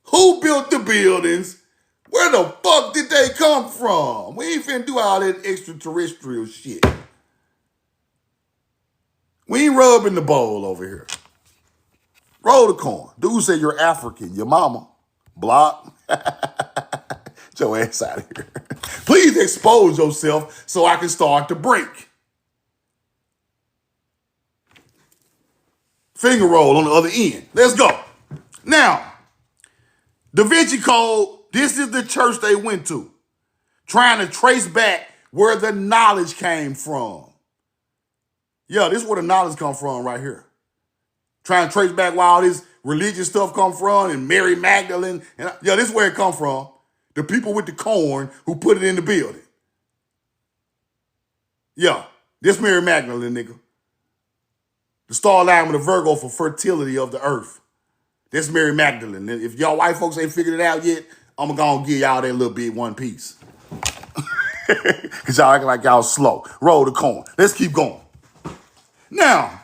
Who built the buildings? Where the fuck did they come from? We ain't finna do all that extraterrestrial shit. We ain't rubbing the bowl over here. Roll the corn. Dude say you're African. Your mama. Block. Get your ass out of here. Please expose yourself so I can start to break. Finger roll on the other end. Let's go. Now, Da Vinci Code, this is the church they went to, trying to trace back where the knowledge came from. Yeah, this is where the knowledge come from right here. Trying to trace back where all this religious stuff come from and Mary Magdalene. And yeah, this is where it come from. The people with the corn who put it in the building. Yeah, this Mary Magdalene, nigga. The star alignment of Virgo for fertility of the earth. This Mary Magdalene. If y'all white folks ain't figured it out yet, I'm gonna give y'all that little bit one piece. Because y'all acting like y'all slow. Roll the corn. Let's keep going. Now,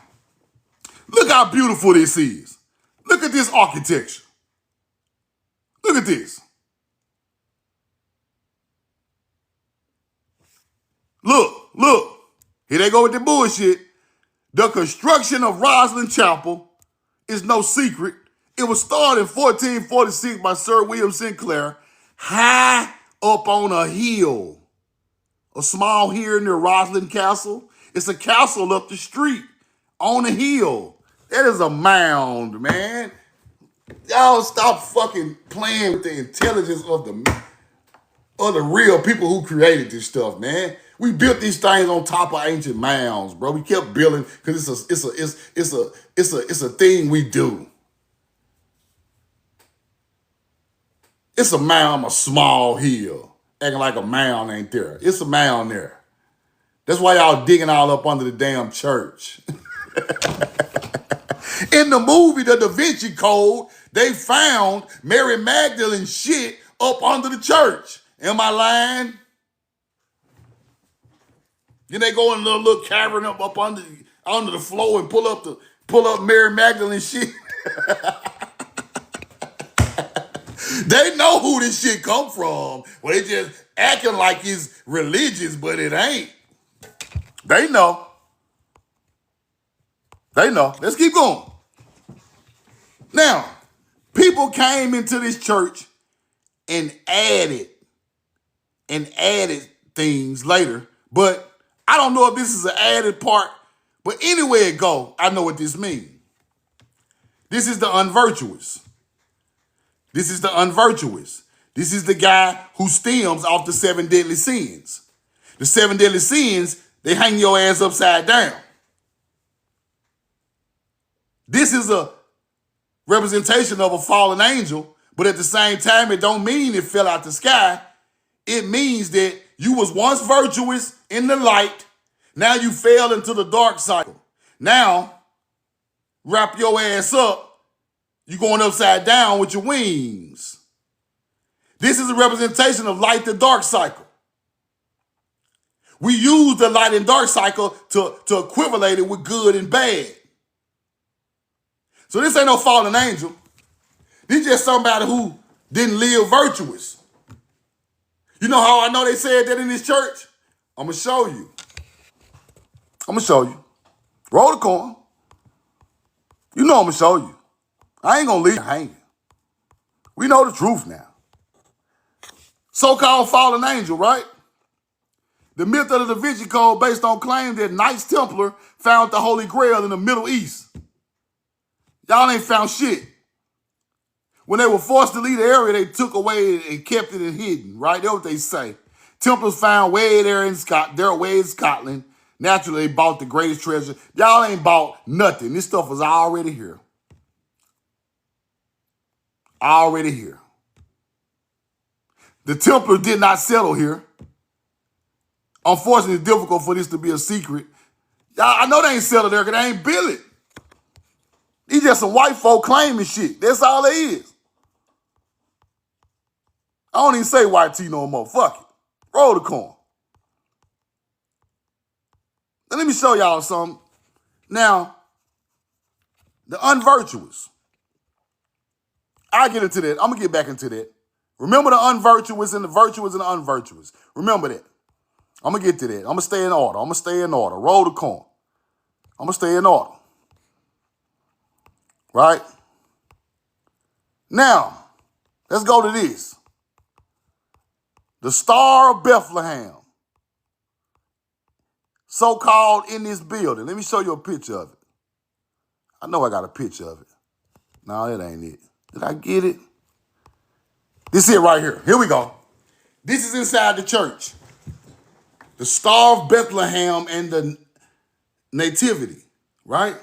look how beautiful this is. Look at this architecture. Look at this. Look. Here they go with the bullshit. The construction of Rosslyn Chapel is no secret. It was started in 1446 by Sir William Sinclair, high up on a hill. A small hill near Rosslyn Castle. It's a castle up the street on a hill. That is a mound, man. Y'all stop fucking playing with the intelligence of the real people who created this stuff, man. We built these things on top of ancient mounds, bro. We kept building because it's a thing we do. It's a mound, a small hill, acting like a mound ain't there. It's a mound there. That's why y'all digging all up under the damn church. In the movie, The Da Vinci Code, they found Mary Magdalene shit up under the church. Am I lying? Then they go in a little cavern up under the floor and pull up Mary Magdalene shit. They know who this shit come from. Well, they just acting like it's religious, but it ain't. They know. Let's keep going. Now, people came into this church and added things later, but I don't know if this is an added part, but anywhere it go, I know what this means. This is the unvirtuous. This is the guy who stems off the 7 deadly sins. The 7 deadly sins, they hang your ass upside down. This is a representation of a fallen angel, but at the same time, it don't mean it fell out the sky. It means that you was once virtuous in the light. Now you fell into the dark cycle. Now, wrap your ass up. You're going upside down with your wings. This is a representation of light to dark cycle. We use the light and dark cycle to equivalate it with good and bad. So this ain't no fallen angel. This is just somebody who didn't live virtuous. You know how I know they said that in this church? I'm going to show you. I'm going to show you. Roll the coin. You know I'm going to show you. I ain't going to leave you hanging. We know the truth now. So-called fallen angel, right? The myth of the Vinci Code based on claims that Knights Templar found the Holy Grail in the Middle East. Y'all ain't found shit. When they were forced to leave the area, they took away and kept it hidden, right? That's what they say. Templars found way there in Scotland. Naturally, they bought the greatest treasure. Y'all ain't bought nothing. This stuff was already here. Already here. The Templars did not settle here. Unfortunately, it's difficult for this to be a secret. Y'all, I know they ain't settled there because they ain't built it. These just some white folk claiming shit. That's all it is. I don't even say white tea no more. Fuck it. Roll the coin. Now, let me show y'all something. Now, the unvirtuous. I'll get into that. I'm going to get back into that. Remember the unvirtuous and the virtuous and the unvirtuous. Remember that. I'm going to get to that. I'm going to stay in order. I'm going to stay in order. Roll the coin. I'm going to stay in order. Right? Now, let's go to this. The Star of Bethlehem. So-called in this building. Let me show you a picture of it. I know I got a picture of it. No, that ain't it. Did I get it? This is it right here. Here we go. This is inside the church. The Star of Bethlehem and the Nativity, right?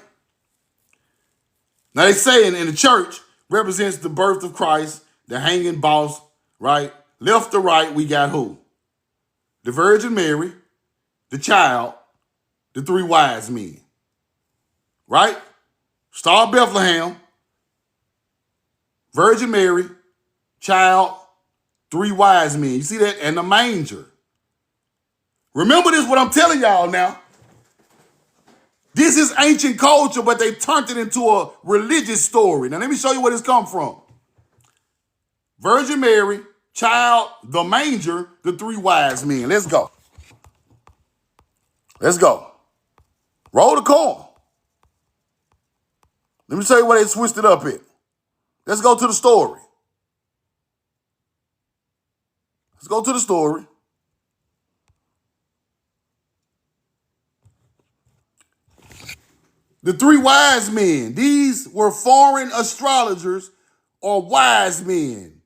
Now they say in the church represents the birth of Christ, the hanging boss, right? Left to right, we got who? The Virgin Mary, the child, the three wise men, right? Star of Bethlehem, Virgin Mary, child, three wise men. You see that? And the manger. Remember this, what I'm telling y'all now. This is ancient culture, but they turned it into a religious story. Now, let me show you where this come from. Virgin Mary, child, the manger, the three wise men. Let's go. Let's go. Roll the coin. Let me show you where they switched it up at. Let's go to the story. Let's go to the story. The three wise men, these were foreign astrologers or wise men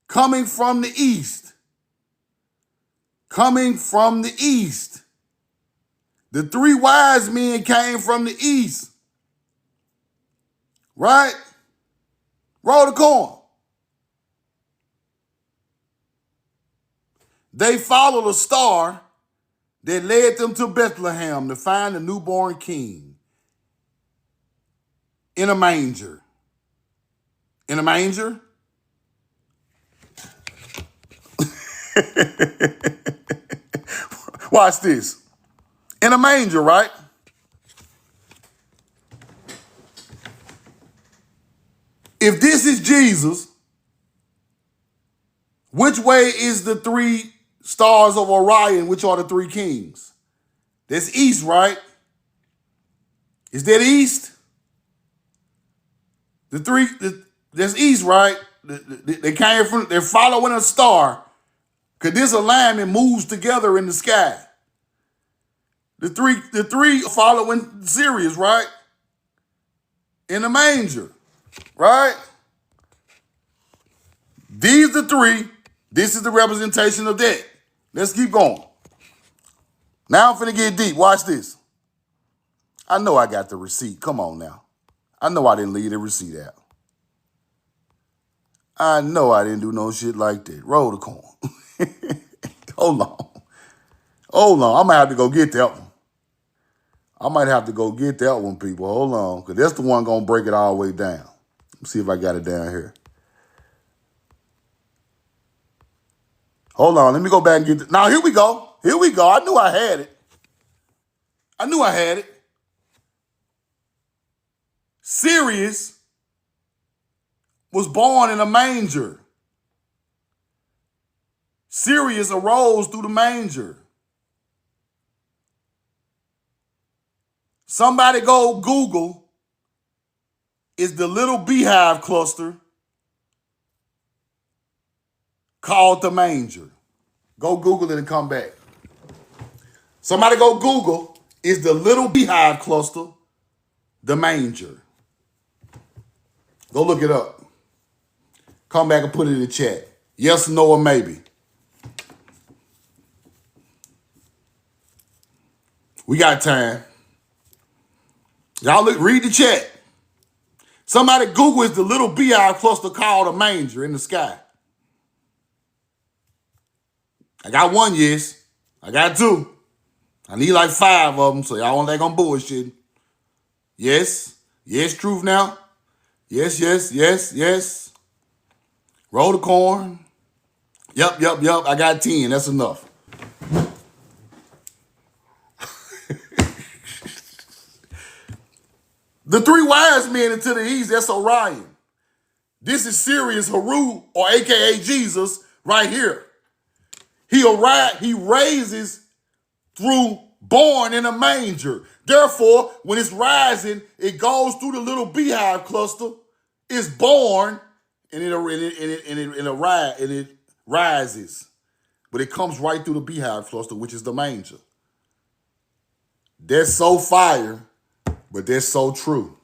coming from the east. Coming from the east. The three wise men came from the east. Right? Roll the coin. They followed a star that led them to Bethlehem to find the newborn king. In a manger. In a manger? Watch this. In a manger, right? If this is Jesus, which way is the three stars of Orion, which are the three kings? That's east, right? Is that east? That's east, right? They came from, they're following a star because this alignment moves together in the sky. The three following Sirius, right? In the manger, right? These are three. This is the representation of that. Let's keep going. Now I'm finna get deep. Watch this. I know I got the receipt. Come on now. I know I didn't leave the receipt out. I know I didn't do no shit like that. Roll the coin. Hold on. Hold on. I might have to go get that one. I might have to go get that one, people. Hold on. Because that's the one going to break it all the way down. Let's see if I got it down here. Hold on. Let me go back and get it. Now, here we go. Here we go. I knew I had it. I knew I had it. Sirius was born in a manger. Sirius arose through the manger. Somebody go Google, is the little beehive cluster called the manger? Go Google it and come back. Somebody go Google, is the little beehive cluster the manger? Go look it up. Come back and put it in the chat. Yes, no, or maybe. We got time. Y'all read the chat. Somebody Google, is the little beehive cluster called a manger in the sky? I got one yes. I got two. I need like 5 of them, so y'all won't think I'm bullshitting. Yes. Yes, truth now. Yes, yes, yes, yes. Roll the corn. Yup. I got 10. That's enough. The 3 wise men into the east, that's Orion. This is Sirius Haru, or AKA Jesus, right here. He raises through born in a manger. Therefore, when it's rising, it goes through the little beehive cluster. It's born, and it rises. But it comes right through the beehive cluster, which is the manger. That's so fire, but that's so true.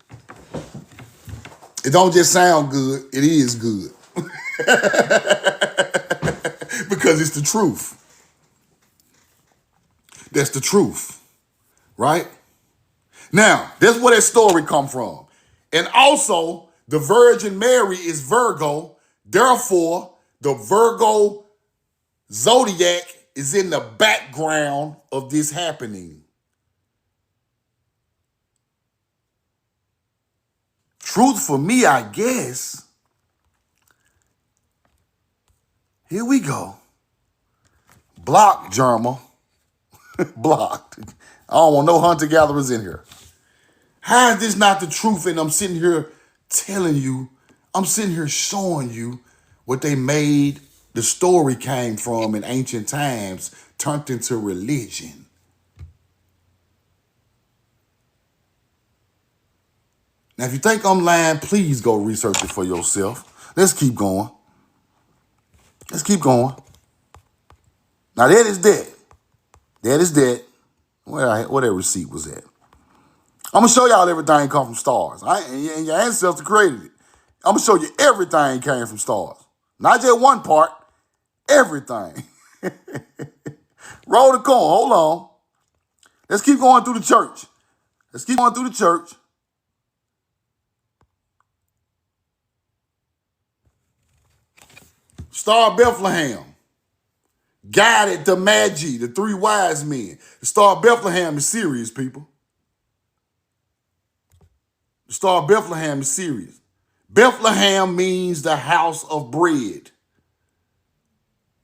It don't just sound good, it is good. Because it's the truth. That's the truth, right? Now, that's where that story come from. And also, the Virgin Mary is Virgo. Therefore, the Virgo zodiac is in the background of this happening. Truth for me, I guess. Here we go. Blocked, Germa. Blocked. I don't want no hunter-gatherers in here. How is this not the truth? And I'm sitting here telling you, I'm sitting here showing you what they made the story came from in ancient times, turned into religion. Now, if you think I'm lying, please go research it for yourself. Let's keep going. Let's keep going. Now, that is that. That is that. Where that receipt was at. I'm going to show y'all everything come from stars. And your ancestor created it. I'm going to show you everything came from stars. Not just one part, everything. Roll the corn. Hold on. Let's keep going through the church. Let's keep going through the church. Star of Bethlehem guided the Magi, the 3 wise men. The Star of Bethlehem is serious, people. The Star of Bethlehem is serious. Bethlehem means the house of bread.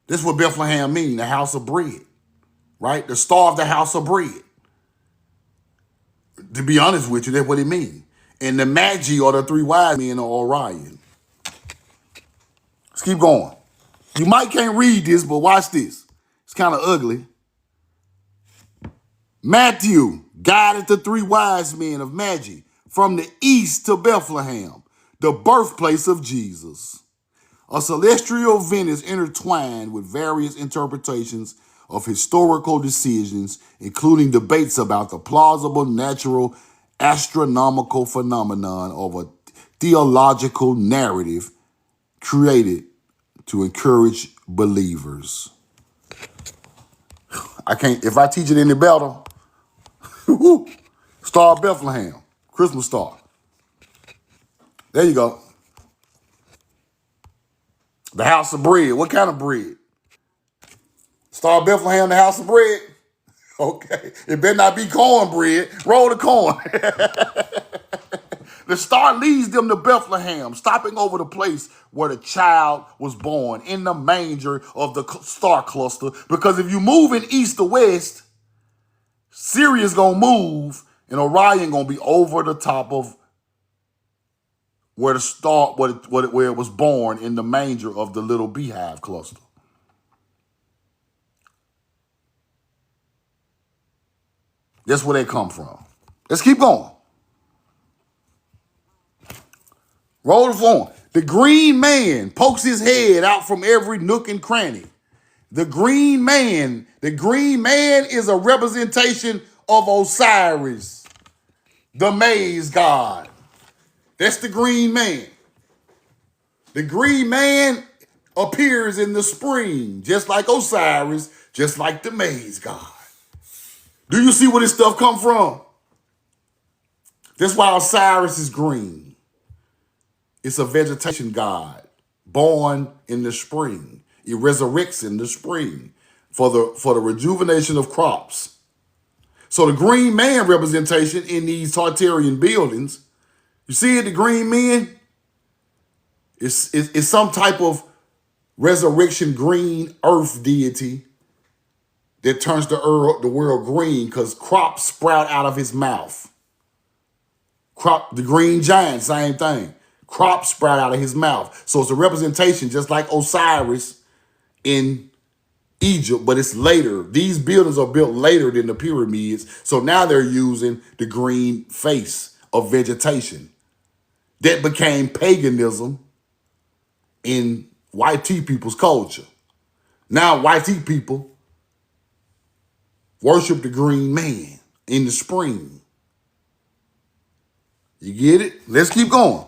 That's what Bethlehem means, the house of bread, right? The star of the house of bread. To be honest with you, that's what it means. And the Magi, or the 3 wise men, are Orion. Let's keep going. You might can't read this, but watch this. It's kind of ugly. Matthew guided the 3 wise men of Magi from the east to Bethlehem, the birthplace of Jesus. A celestial event is intertwined with various interpretations of historical decisions, including debates about the plausible natural astronomical phenomenon of a theological narrative created to encourage believers. I can't, if I teach it any better, Star of Bethlehem, Christmas star. There you go. The house of bread. What kind of bread? Star Bethlehem, the house of bread. Okay. It better not be cornbread. Roll the corn. The star leads them to Bethlehem, stopping over the place where the child was born, in the manger of the star cluster. Because if you move in east to west, Sirius gonna move, and Orion gonna be over the top of where the star, where it was born, in the manger of the little beehive cluster. That's where they come from. Let's keep going. Roll the phone. The green man pokes his head out from every nook and cranny. The green man is a representation of Osiris, the maize god. That's the green man. The green man appears in the spring, just like Osiris, just like the maize god. Do you see where this stuff come from? That's why Osiris is green. It's a vegetation god, born in the spring. It resurrects in the spring for the rejuvenation of crops. So the green man representation in these Tartarian buildings, you see it, the green men? It's some type of resurrection green earth deity that turns the world green because crops sprout out of his mouth. The green giant, same thing. Crops sprout out of his mouth. So it's a representation just like Osiris in Egypt, but it's later. These buildings are built later than the pyramids. So now they're using the green face of vegetation. That became paganism in white people's culture. Now white people worship the green man in the spring. You get it? Let's keep going.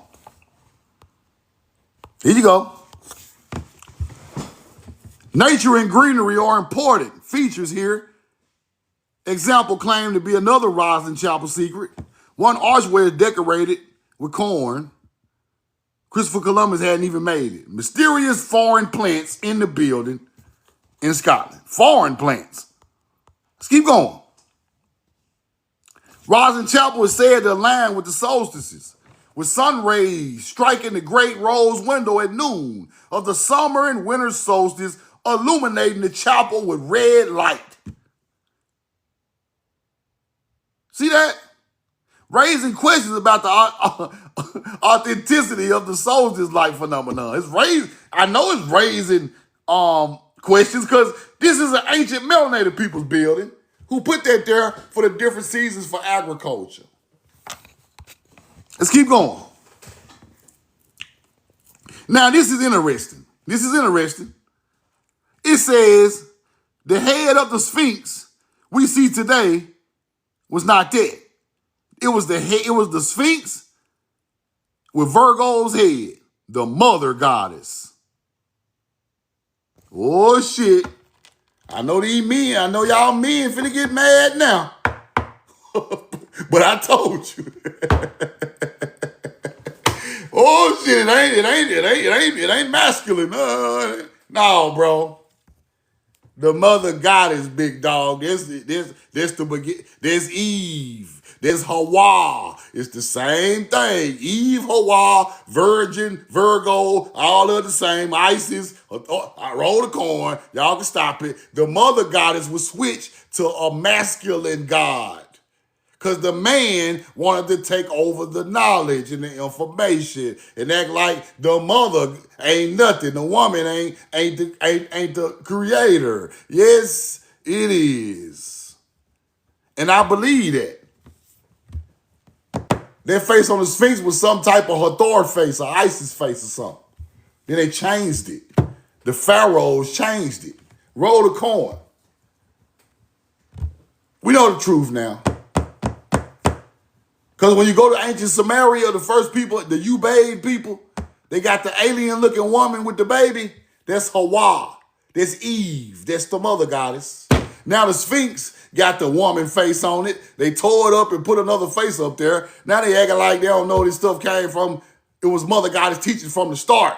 Here you go. Nature and greenery are important features here. Example claimed to be another Rosslyn Chapel secret. One archway is decorated with corn. Christopher Columbus hadn't even made it. Mysterious foreign plants in the building in Scotland. Foreign plants. Let's keep going. Rosslyn Chapel is said to align with the solstices, with sun rays striking the great rose window at noon of the summer and winter solstice, illuminating the chapel with red light. See that? Raising questions about the authenticity of the solstice light phenomenon. I know it's raising questions because this is an ancient melanated people's building who put that there for the different seasons for agriculture. Let's keep going. Now, this is interesting. It says the head of the Sphinx we see today was not that. It was the Sphinx with Virgo's head, the mother goddess. Oh, shit. I know y'all men finna get mad now. But I told you. Oh shit, it ain't masculine. No, bro. The mother goddess, big dog. There's the beginning. There's Eve. There's Hawa. It's the same thing. Eve, Hawa, Virgin, Virgo, all of the same. Isis. I roll the corn. Y'all can stop it. The mother goddess was switched to a masculine god. Because the man wanted to take over the knowledge and the information and act like the mother ain't nothing. The woman ain't the creator. Yes, it is. And I believe that. Their face on the Sphinx was some type of Hathor face or Isis face or something. Then they changed it. The pharaohs changed it. Roll the coin. We know the truth now. Because when you go to ancient Samaria, the first people, the Ubaid people, they got the alien-looking woman with the baby. That's Hawa. That's Eve. That's the mother goddess. Now the Sphinx got the woman face on it. They tore it up and put another face up there. Now they acting like they don't know this stuff came from, it was mother goddess teaching from the start.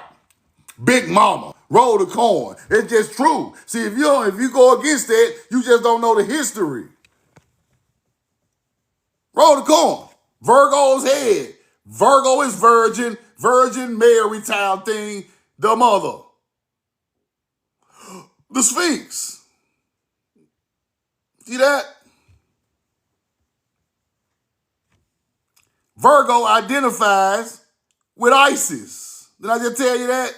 Big Mama. Roll the coin. It's just true. See, if you go against that, you just don't know the history. Roll the coin. Virgo's head. Virgo is virgin. Virgin Mary town thing. The mother. The Sphinx. See that? Virgo identifies with Isis. Did I just tell you that?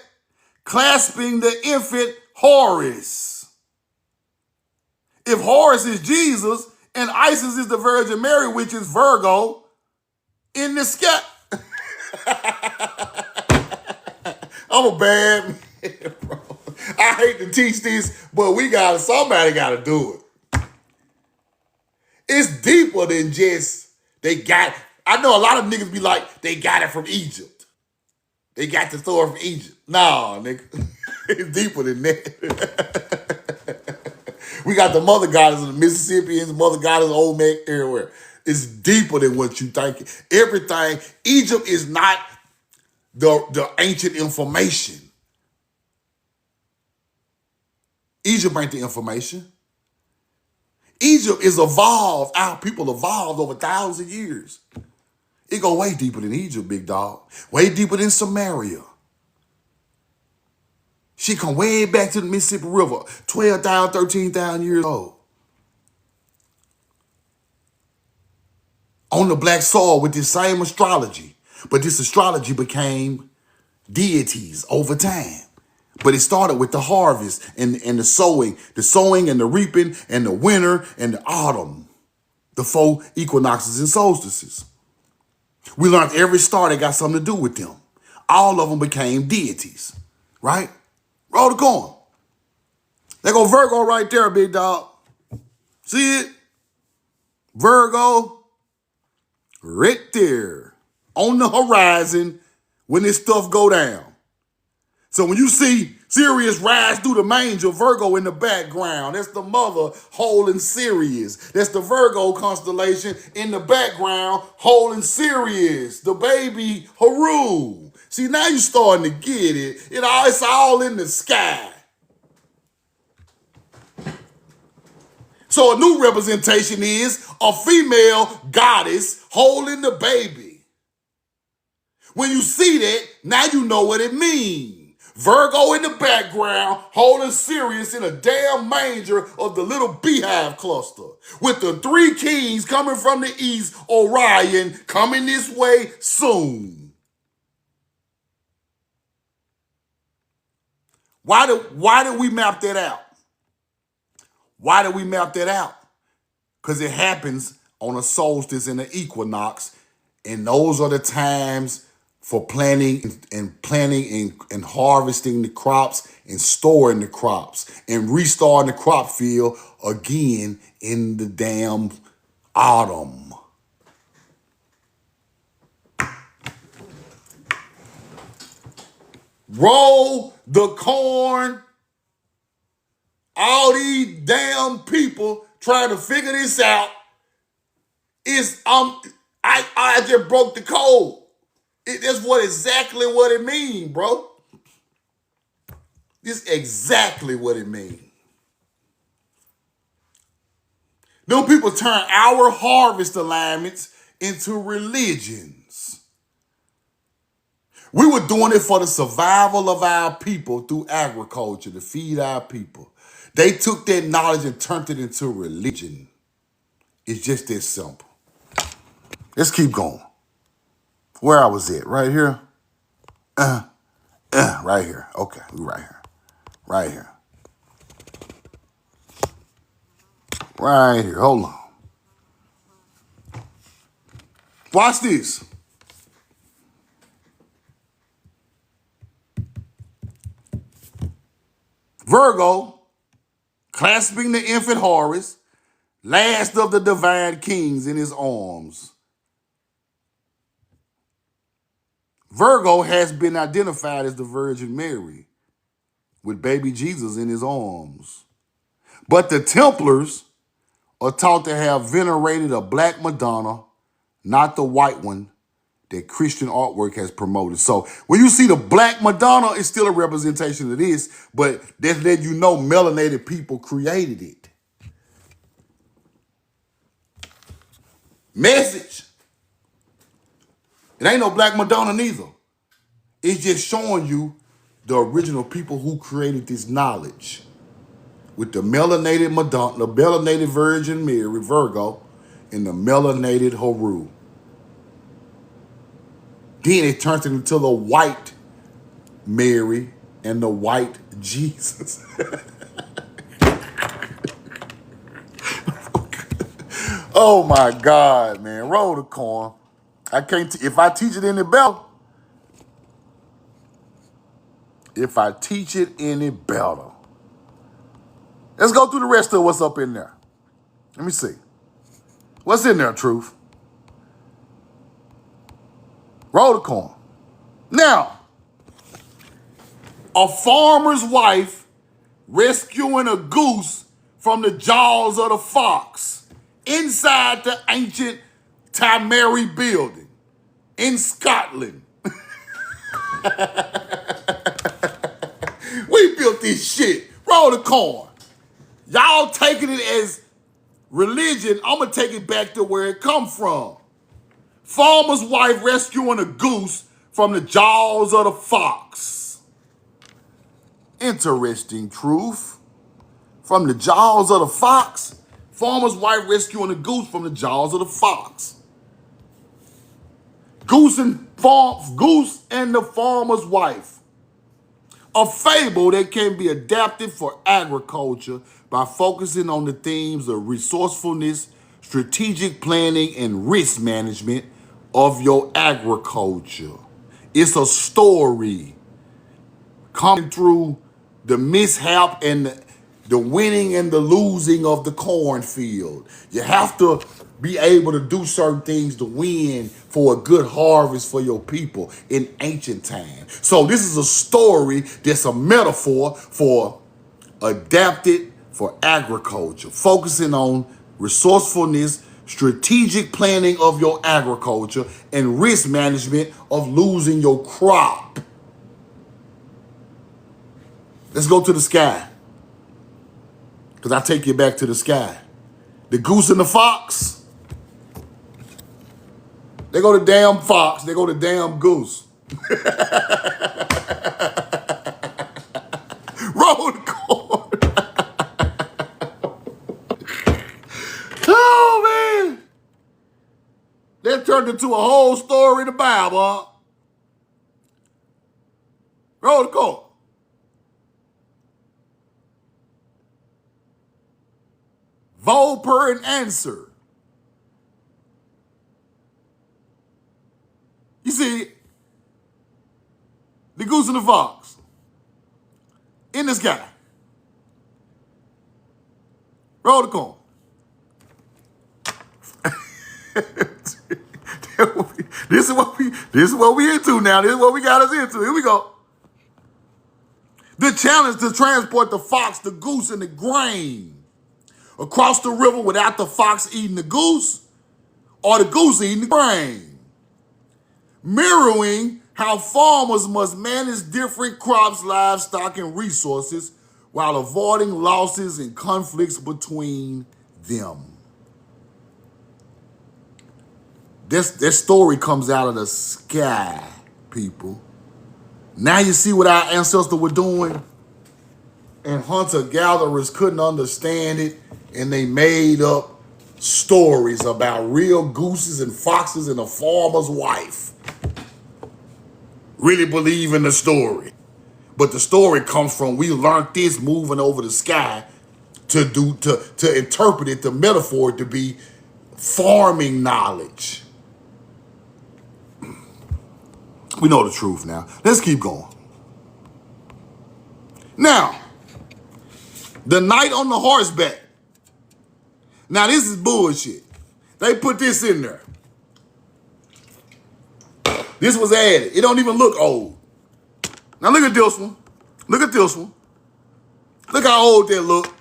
Clasping the infant Horus. If Horus is Jesus and Isis is the Virgin Mary, which is Virgo, in the sky. I'm a bad man, bro. I hate to teach this, but somebody gotta do it. It's deeper than just I know a lot of niggas be like, they got it from Egypt. They got the story from Egypt. Nah, nigga. It's deeper than that. We got the mother goddess of the Mississippians, mother goddess of Old Mac, everywhere. It's deeper than what you think. Everything. Egypt is not the ancient information. Egypt ain't the information. Egypt is evolved. Our people evolved over thousands of years. It go way deeper than Egypt, big dog. Way deeper than Samaria. She come way back to the Mississippi River, 12,000, 13,000 years old. On the black soil with this same astrology. But this astrology became deities over time. But it started with the harvest and the sowing and the reaping and the winter and the autumn. The 4 equinoxes and solstices. We learned every star that got something to do with them. All of them became deities, right? Roll the coin. There go Virgo right there, big dog. See it? Virgo, right there. On the horizon when this stuff go down. So when you see Sirius rise through the manger, Virgo in the background, that's the mother holding Sirius. That's the Virgo constellation in the background holding Sirius, the baby Haru. See, now you're starting to get it. It's all in the sky. So a new representation is a female goddess holding the baby. When you see that, now you know what it means. Virgo in the background holding Sirius in a damn manger of the little beehive cluster. With the 3 kings coming from the east, Orion coming this way soon. Why did we map that out? Why did we map that out? Because it happens on a solstice and an equinox, and those are the times for planting and harvesting the crops and storing the crops and restarting the crop field again in the damn autumn. Roll the corn. All these damn people trying to figure this out. I just broke the code. That's exactly what it means, bro. This is exactly what it means. Them people turn our harvest alignments into religions. We were doing it for the survival of our people through agriculture, to feed our people. They took that knowledge and turned it into religion. It's just that simple. Let's keep going. Where I was at, right here? Right here. Okay, we right here. Right here. Right here. Hold on. Watch this. Virgo, clasping the infant Horus, last of the divine kings in his arms. Virgo has been identified as the Virgin Mary with baby Jesus in his arms. But the Templars are taught to have venerated a black Madonna, not the white one, that Christian artwork has promoted. So when you see the black Madonna, it's still a representation of this, but that's letting you know melanated people created it. Message. It ain't no black Madonna neither. It's just showing you the original people who created this knowledge. With the melanated Madonna, the melanated Virgin Mary, Virgo, and the melanated Haru. Then it turns into the white Mary and the white Jesus. Oh my God, man. Roll the coin. I can't, if I teach it any better, let's go through the rest of what's up in there. Let me see. What's in there, Truth? Roll the coin. Now, a farmer's wife rescuing a goose from the jaws of the fox inside the ancient Timeri building in Scotland. We built this shit. Roll the coin. Y'all taking it as religion. I'm going to take it back to where it come from. Farmer's wife rescuing a goose from the jaws of the fox. Interesting, Truth. From the jaws of the fox. Farmer's wife rescuing a goose from the jaws of the fox. Goose and the farmer's wife. A fable that can be adapted for agriculture by focusing on the themes of resourcefulness, strategic planning, and risk management of your agriculture. It's a story coming through the mishap and the winning and the losing of the cornfield. You have to be able to do certain things to win for a good harvest for your people in ancient times. So this is a story that's a metaphor for adapted for agriculture, focusing on resourcefulness, strategic planning of your agriculture, and risk management of losing your crop. Let's go to the sky, because I take you back to the sky. The goose and the fox. They go to damn fox, they go to damn goose. Roll the cord. Oh, man. That turned into a whole story in the Bible, huh? Roll the cord. Volper and answer. You see, the goose and the fox in the sky. Roll the coin. This is what we into now. This is what we got us into. Here we go. The challenge to transport the fox, the goose, and the grain across the river without the fox eating the goose or the goose eating the grain. Mirroring how farmers must manage different crops, livestock, and resources while avoiding losses and conflicts between them. This story comes out of the sky, people. Now you see what our ancestors were doing? And hunter-gatherers couldn't understand it, and they made up stories about real gooses and foxes and a farmer's wife. Really believe in the story. But the story comes from, we learned this moving over the sky to interpret it, the metaphor to be farming knowledge. We know the truth now. Let's keep going. Now, the knight on the horseback. Now, this is bullshit. They put this in there. This was added. It don't even look old. Now, look at this one. Look at this one. Look how old that look.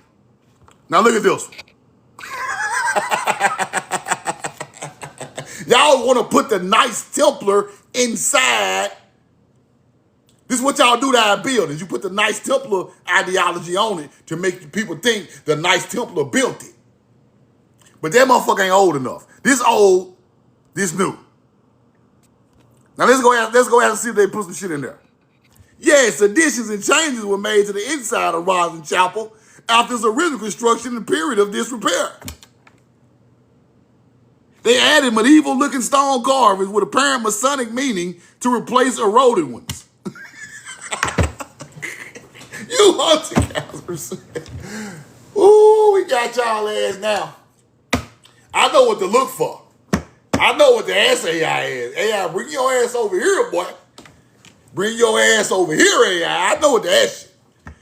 Now, look at this one. Y'all want want to put the nice Templar inside. This is what y'all do to our buildings. You put the nice Templar ideology on it to make people think the nice Templar built it. But that motherfucker ain't old enough. This old, this new. Now let's go ahead and see if they put some shit in there. Yes, additions and changes were made to the inside of Rosslyn Chapel after its original construction in the period of disrepair. They added medieval-looking stone carvings with apparent Masonic meaning to replace eroded ones. You hunter-gatherers. Ooh, we got y'all ass now. I know what to look for. I know what the ass AI is. AI, bring your ass over here, boy. Bring your ass over here, AI. I know what the ass is.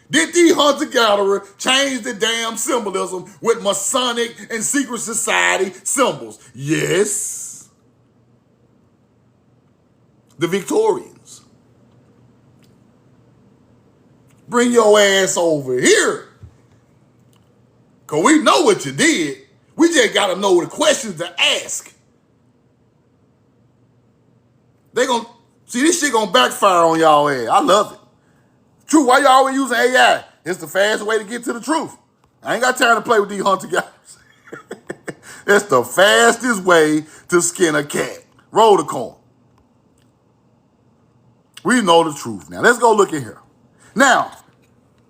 Did the hunter-gatherer change the damn symbolism with Masonic and secret society symbols? Yes. The Victorians. Bring your ass over here. Because we know what you did. We just got to know the questions to ask. They gonna see this shit gonna backfire on y'all ass. I love it. True, why y'all always using AI? It's the fast way to get to the truth. I ain't got time to play with these hunter guys. It's the fastest way to skin a cat. Roll the coin. We know the truth now. Let's go look in here. Now,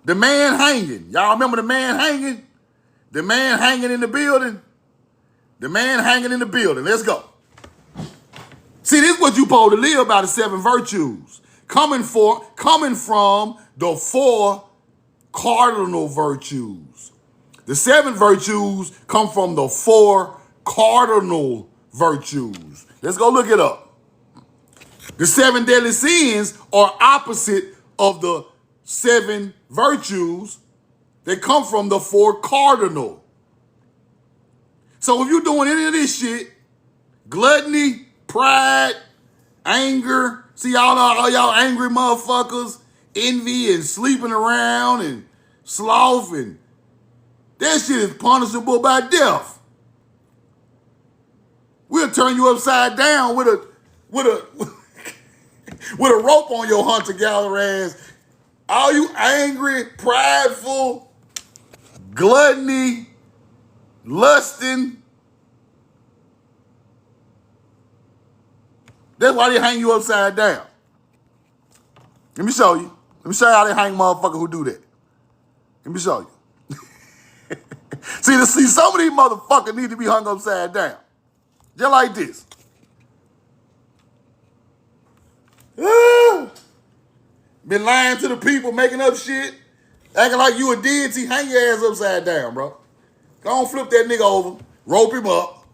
the man hanging. Y'all remember the man hanging? The man hanging in the building? The man hanging in the building. Let's go. See, this is what you supposed to live by, the 7 virtues. Coming from the 4 cardinal virtues. The 7 virtues come from the 4 cardinal virtues. Let's go look it up. The 7 deadly sins are opposite of the 7 virtues. They come from the 4 cardinal. So if you're doing any of this shit, gluttony, pride, anger, see all y'all angry motherfuckers, envy and sleeping around and sloth, and that shit is punishable by death. We'll turn you upside down with a with a rope on your hunter-gatherer ass. All you angry, prideful, gluttony, lusting. That's why they hang you upside down. Let me show you. Let me show you how they hang motherfuckers who do that. Let me show you. See, some of these motherfuckers need to be hung upside down. Just like this. Been lying to the people, making up shit, acting like you a deity. Hang your ass upside down, bro. Go on, flip that nigga over, rope him up.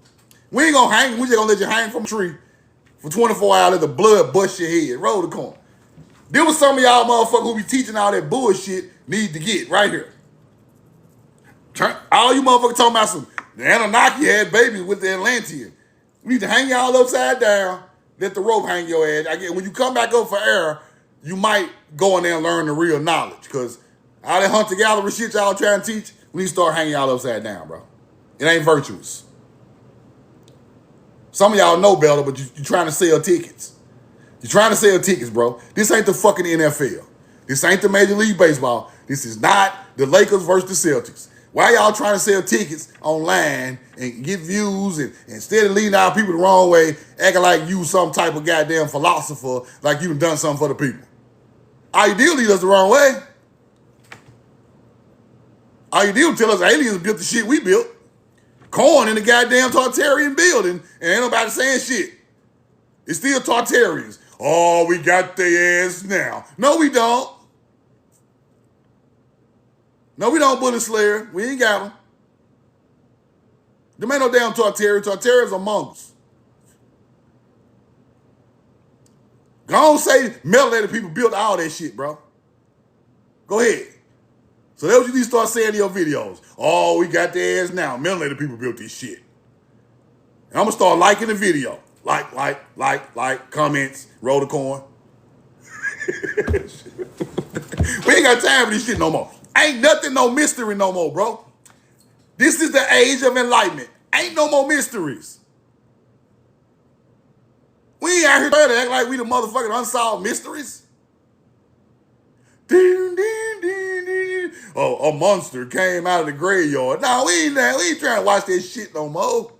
We ain't gonna hang him. We just gonna let you hang from a tree for 24 hours, let the blood bust your head. Roll the corn. There was some of y'all motherfuckers who be teaching all that bullshit need to get right here. All you motherfuckers talking about the Anunnaki had babies with the Atlantean. We need to hang y'all upside down, let the rope hang your ass. When you come back up for air, you might go in there and learn the real knowledge. Because all that hunter-gatherer shit y'all trying to teach, we need to start hanging y'all upside down, bro. It ain't virtuous. Some of y'all know better, but you're trying to sell tickets. You're trying to sell tickets, bro. This ain't the fucking NFL. This ain't the Major League Baseball. This is not the Lakers versus the Celtics. Why y'all trying to sell tickets online and get views and instead of leading our people the wrong way, acting like you some type of goddamn philosopher, like you done something for the people? All you do lead us the wrong way. All you do tell us aliens built the shit we built. Corn in the goddamn Tartarian building, and ain't nobody saying shit. It's still Tartarians. Oh, we got their ass now. No, we don't. No, we don't, Bullet Slayer. We ain't got them. Them ain't no damn Tartarians. Tartarians are monks. Go on, say melanated people built all that shit, bro. Go ahead. So that's what you need to start saying in your videos. Oh, we got their ass now. Melanated people built this shit. And I'm going to start liking the video. Like, comments, roll the coin. We ain't got time for this shit no more. Ain't nothing, no mystery no more, bro. This is the age of enlightenment. Ain't no more mysteries. We ain't out here trying to act like we the motherfucking unsolved mysteries. Ding, ding, ding, ding. Oh, a monster came out of the graveyard. No, we ain't trying to watch that shit no more.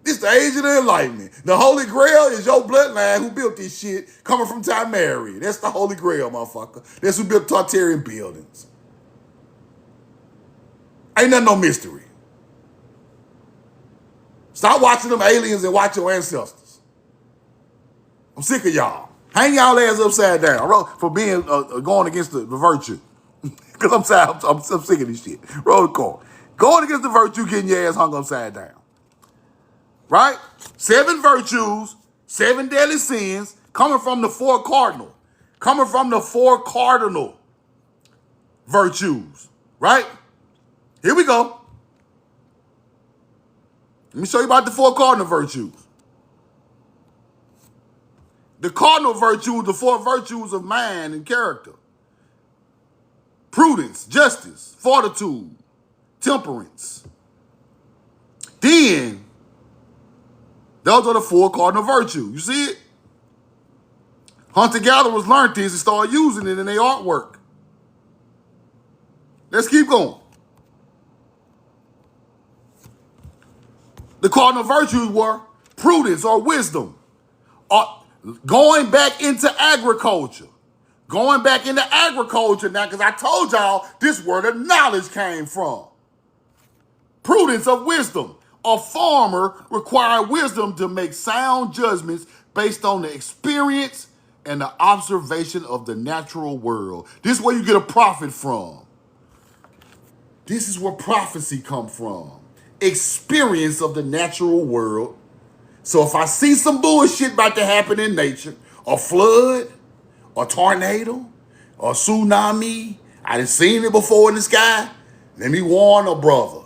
This the age of the enlightenment. The Holy Grail is your bloodline who built this shit coming from Timeri. That's the Holy Grail, motherfucker. That's who built Tartarian buildings. Ain't nothing no mystery. Stop watching them aliens and watch your ancestors. I'm sick of y'all. Hang y'all ass upside down for being going against the virtue. Because I'm sick of this shit. Roll the call. Going against the virtue, getting your ass hung upside down. Right? 7 virtues, 7 deadly sins, coming from the 4 cardinal. Coming from the 4 cardinal virtues. Right? Here we go. Let me show you about the 4 cardinal virtues. The cardinal virtues, the 4 virtues of mind and character. Prudence, justice, fortitude, temperance. Then, those are the 4 cardinal virtues. You see it? Hunter-gatherers learned this and started using it in their artwork. Let's keep going. The cardinal virtues were prudence or wisdom, going back into agriculture. Going back into agriculture now, because I told y'all this is where the knowledge came from. Prudence of wisdom. A farmer required wisdom to make sound judgments based on the experience and the observation of the natural world. This is where you get a prophet from. This is where prophecy come from. Experience of the natural world. So if I see some bullshit about to happen in nature, a flood, a tornado, a tsunami, I done seen it before in the sky, let me warn a brother.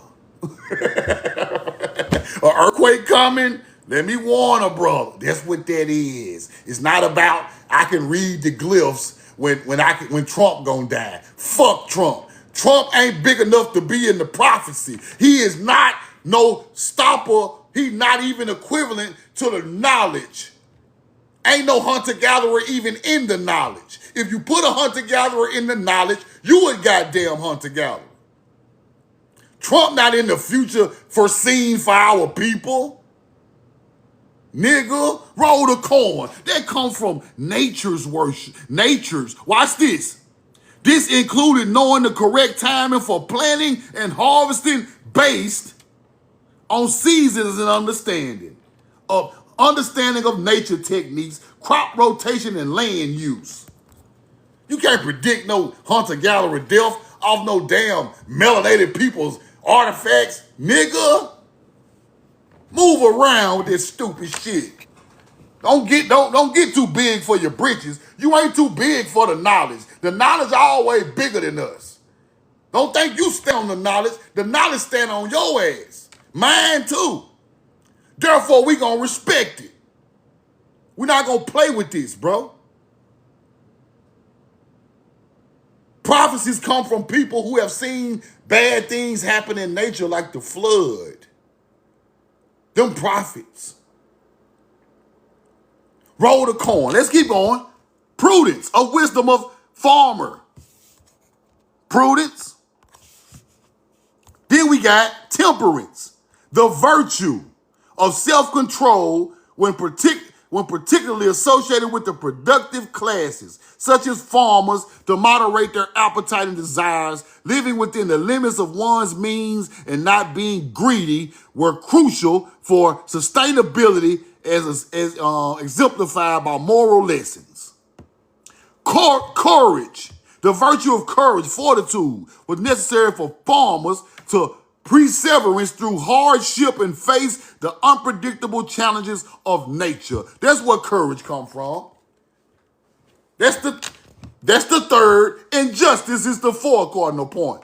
An earthquake coming, let me warn a brother. That's what that is. It's not about I can read the glyphs when Trump gonna die. Fuck Trump. Trump ain't big enough to be in the prophecy. He is not no stopper. He's not even equivalent to the knowledge. Ain't no hunter-gatherer even in the knowledge. If you put a hunter-gatherer in the knowledge, you a goddamn hunter-gatherer. Trump not in the future foreseen for our people. Nigga, roll the corn. That comes from nature's worship. Watch this. This included knowing the correct timing for planting and harvesting based on seasons and understanding of nature techniques, crop rotation, and land use. You can't predict no hunter-gatherer death off no damn melanated people's artifacts, nigga. Move around with this stupid shit. Don't get too big for your britches. You ain't too big for the knowledge. The knowledge always bigger than us. Don't think you stand on the knowledge. The knowledge stand on your ass. Mine too. Therefore, we gonna respect it. We're not gonna play with this, bro. Prophecies come from people who have seen bad things happen in nature like the flood. Them prophets. Roll the corn. Let's keep going. Prudence, a wisdom of farmer. Prudence. Then we got temperance, the virtue of self-control when particularly associated with the productive classes, such as farmers, to moderate their appetite and desires, living within the limits of one's means and not being greedy, were crucial for sustainability as exemplified by moral lessons. Courage, the virtue of courage, fortitude, was necessary for farmers to perseverance through hardship and face the unpredictable challenges of nature. That's where courage comes from. That's the third, and justice is the fourth cardinal point.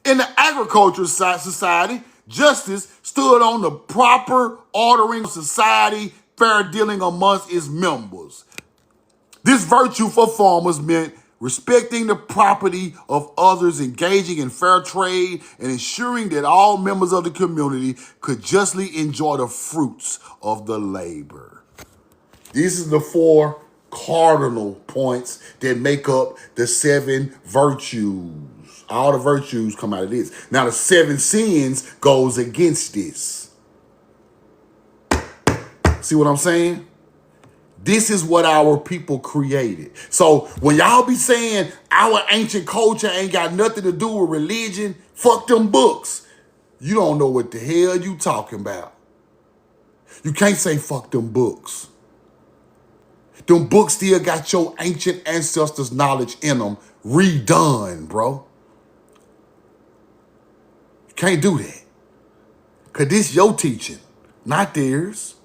In the agricultural society, justice stood on the proper ordering of society, fair dealing amongst its members. This virtue for farmers meant respecting the property of others, engaging in fair trade, and ensuring that all members of the community could justly enjoy the fruits of the labor. These are the 4 cardinal points that make up the 7 virtues. All the virtues come out of this. Now the 7 sins goes against this. See what I'm saying? This is what our people created. So when y'all be saying our ancient culture ain't got nothing to do with religion, fuck them books. You don't know what the hell you talking about. You can't say fuck them books. Them books still got your ancient ancestors' knowledge in them redone, bro. You can't do that. Because this your teaching, not theirs.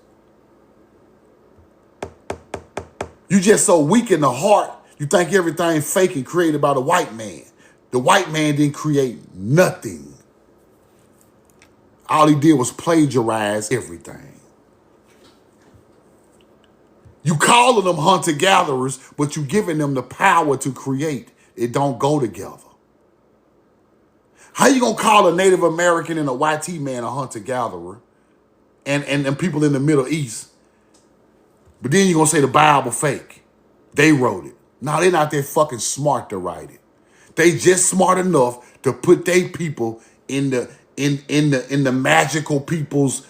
You just so weak in the heart, you think everything fake and created by the white man. The white man didn't create nothing. All he did was plagiarize everything. You calling them hunter-gatherers, but you giving them the power to create. It don't go together. How you gonna call a Native American and a YT man a hunter-gatherer and people in the Middle East, but then you're gonna say the Bible fake? They wrote it. No, they're not that fucking smart to write it. They just smart enough to put their people in the magical people's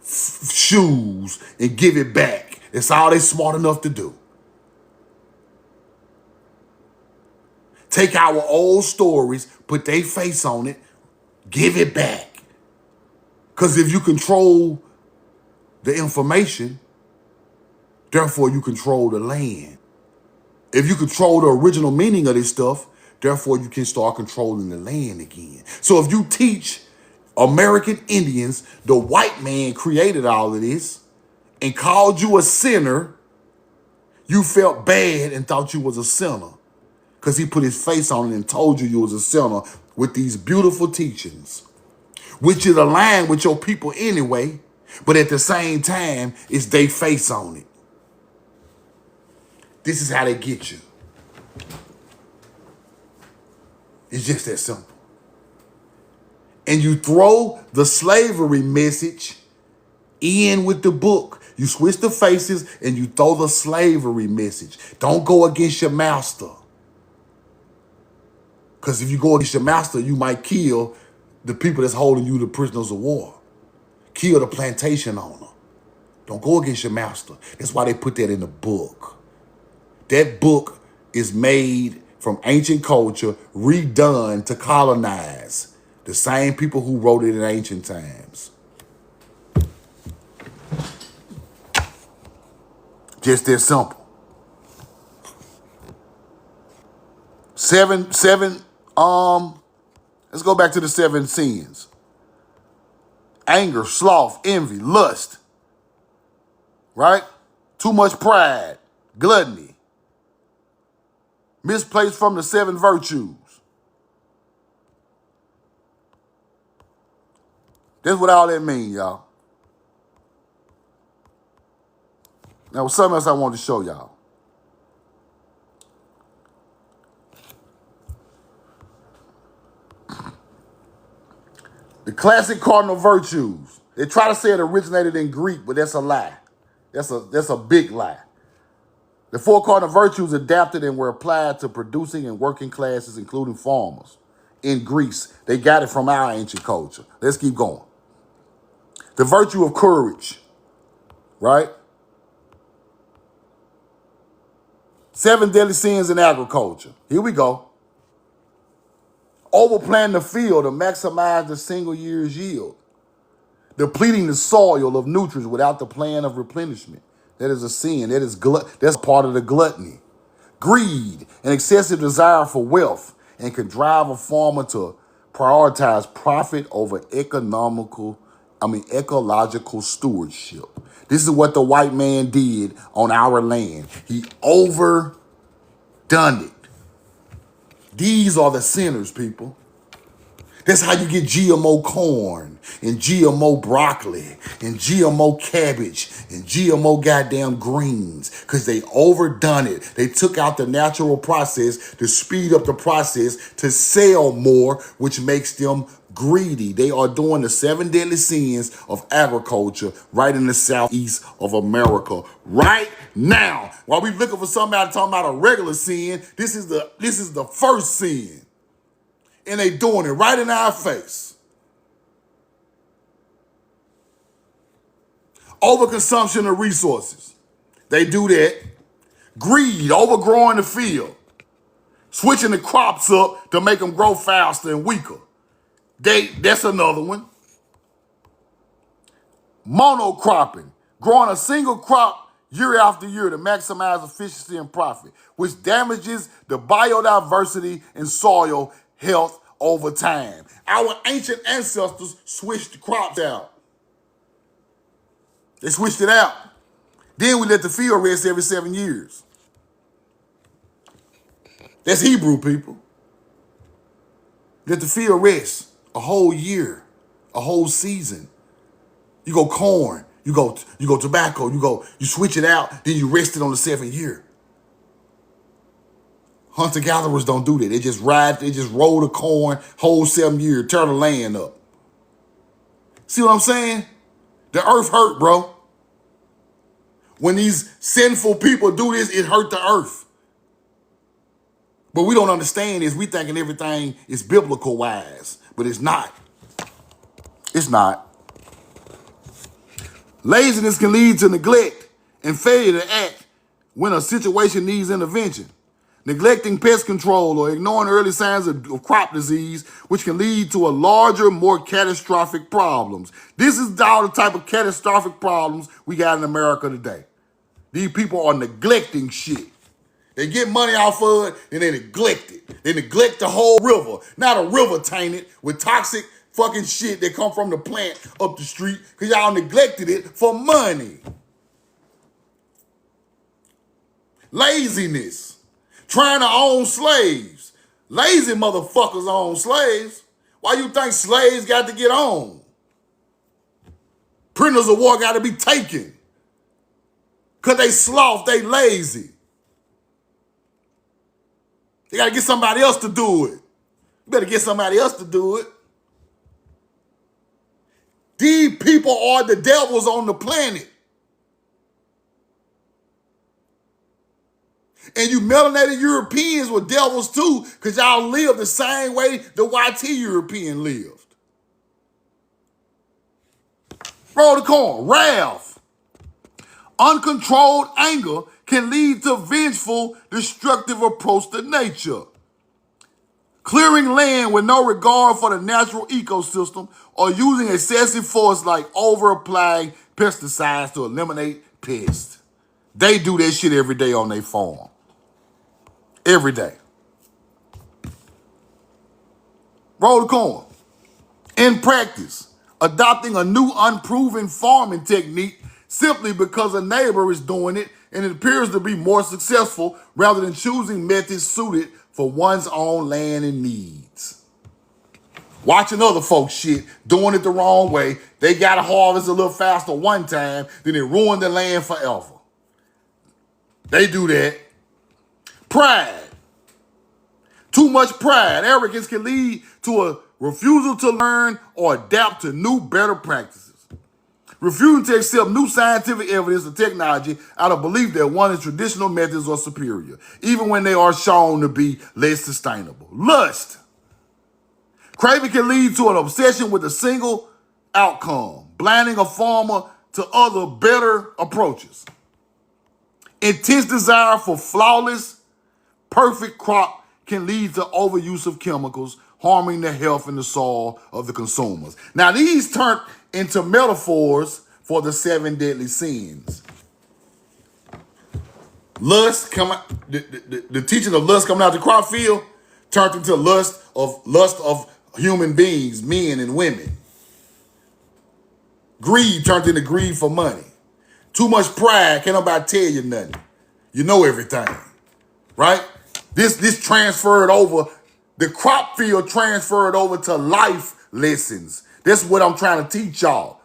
shoes and give it back. That's all they smart enough to do. Take our old stories, put their face on it, give it back. Because if you control the information, therefore you control the land. If you control the original meaning of this stuff, therefore you can start controlling the land again. So if you teach American Indians the white man created all of this and called you a sinner, you felt bad and thought you was a sinner because he put his face on it and told you was a sinner with these beautiful teachings, which is aligned with your people anyway, but at the same time, it's their face on it. This is how they get you. It's just that simple. And you throw the slavery message in with the book. You switch the faces and you throw the slavery message. Don't go against your master. Because if you go against your master, you might kill the people that's holding you the prisoners of war. Kill the plantation owner. Don't go against your master. That's why they put that in the book. That book is made from ancient culture, redone to colonize the same people who wrote it in ancient times. Just that simple. Let's go back to the 7 sins. Anger, sloth, envy, lust, right? Too much pride, gluttony. Misplaced from the 7 virtues. That's what all that means, y'all. Now, something else I wanted to show y'all. The classic cardinal virtues. They try to say it originated in Greek, but that's a lie. That's a big lie. The 4 cardinal virtues adapted and were applied to producing and working classes, including farmers. In Greece, they got it from our ancient culture. Let's keep going. The virtue of courage, right? 7 deadly sins in agriculture. Here we go. Overplanting the field to maximize the single year's yield. Depleting the soil of nutrients without the plan of replenishment. That is a sin. That's part of the gluttony. Greed, an excessive desire for wealth, and can drive a farmer to prioritize profit over ecological stewardship. This is what the white man did on our land. He overdone it. These are the sinners, people. That's how you get GMO corn and GMO broccoli and GMO cabbage and GMO goddamn greens, because they overdone it. They took out the natural process to speed up the process to sell more, which makes them greedy. They are doing the 7 deadly sins of agriculture right in the southeast of America right now. While we looking for somebody talking about a regular sin, this is the first sin. And they doing it right in our face. Overconsumption of resources. They do that. Greed, overgrowing the field. Switching the crops up to make them grow faster and weaker. That's another one. Monocropping, growing a single crop year after year to maximize efficiency and profit, which damages the biodiversity and soil health over time. Our ancient ancestors switched the crops out. They switched it out. Then we let the field rest every 7 years. That's Hebrew people. Let the field rest a whole year, a whole season. You go corn, you go tobacco, you switch it out, then you rest it on the 7th year. Hunter-gatherers don't do that. They just roll the corn whole 7 years, tear the land up. See what I'm saying? The earth hurt, bro. When these sinful people do this, it hurt the earth. But we don't understand this. We thinking everything is biblical wise, but it's not. It's not. Laziness can lead to neglect and failure to act when a situation needs intervention. Neglecting pest control or ignoring early signs of crop disease, which can lead to a larger, more catastrophic problems. This is all the type of catastrophic problems we got in America today. These people are neglecting shit. They get money off of it and they neglect it. They neglect the whole river. Now the river tainted with toxic fucking shit that come from the plant up the street because y'all neglected it for money. Laziness. Trying to own slaves. Lazy motherfuckers own slaves. Why you think slaves got to get on? Prisoners of war got to be taken. Because they sloth, they lazy. They got to get somebody else to do it. You better get somebody else to do it. These people are the devils on the planet. And you melanated Europeans were devils too, because y'all live the same way the YT European lived. Roll the corn. Wrath. Uncontrolled anger can lead to vengeful, destructive approach to nature. Clearing land with no regard for the natural ecosystem or using excessive force like over-applying pesticides to eliminate pests. They do that shit every day on their farm. Every day. Roll the corn. In practice, adopting a new unproven farming technique simply because a neighbor is doing it and it appears to be more successful rather than choosing methods suited for one's own land and needs. Watching other folks shit, doing it the wrong way. They got to harvest a little faster one time, then it ruined the land forever. They do that. Pride. Too much pride, arrogance can lead to a refusal to learn or adapt to new, better practices. Refusing to accept new scientific evidence or technology out of belief that one's traditional methods are superior, even when they are shown to be less sustainable. Lust. Craving can lead to an obsession with a single outcome, blinding a farmer to other, better approaches. Intense desire for flawless, perfect crop can lead to overuse of chemicals, harming the health and the soil of the consumers. Now, these turn into metaphors for the 7 deadly sins. Lust, the teaching of lust coming out the crop field turned into lust of human beings, men and women. Greed turned into greed for money. Too much pride, can't nobody tell you nothing. You know everything, right? This transferred over The crop field transferred over to life lessons. That's what I'm trying to teach y'all.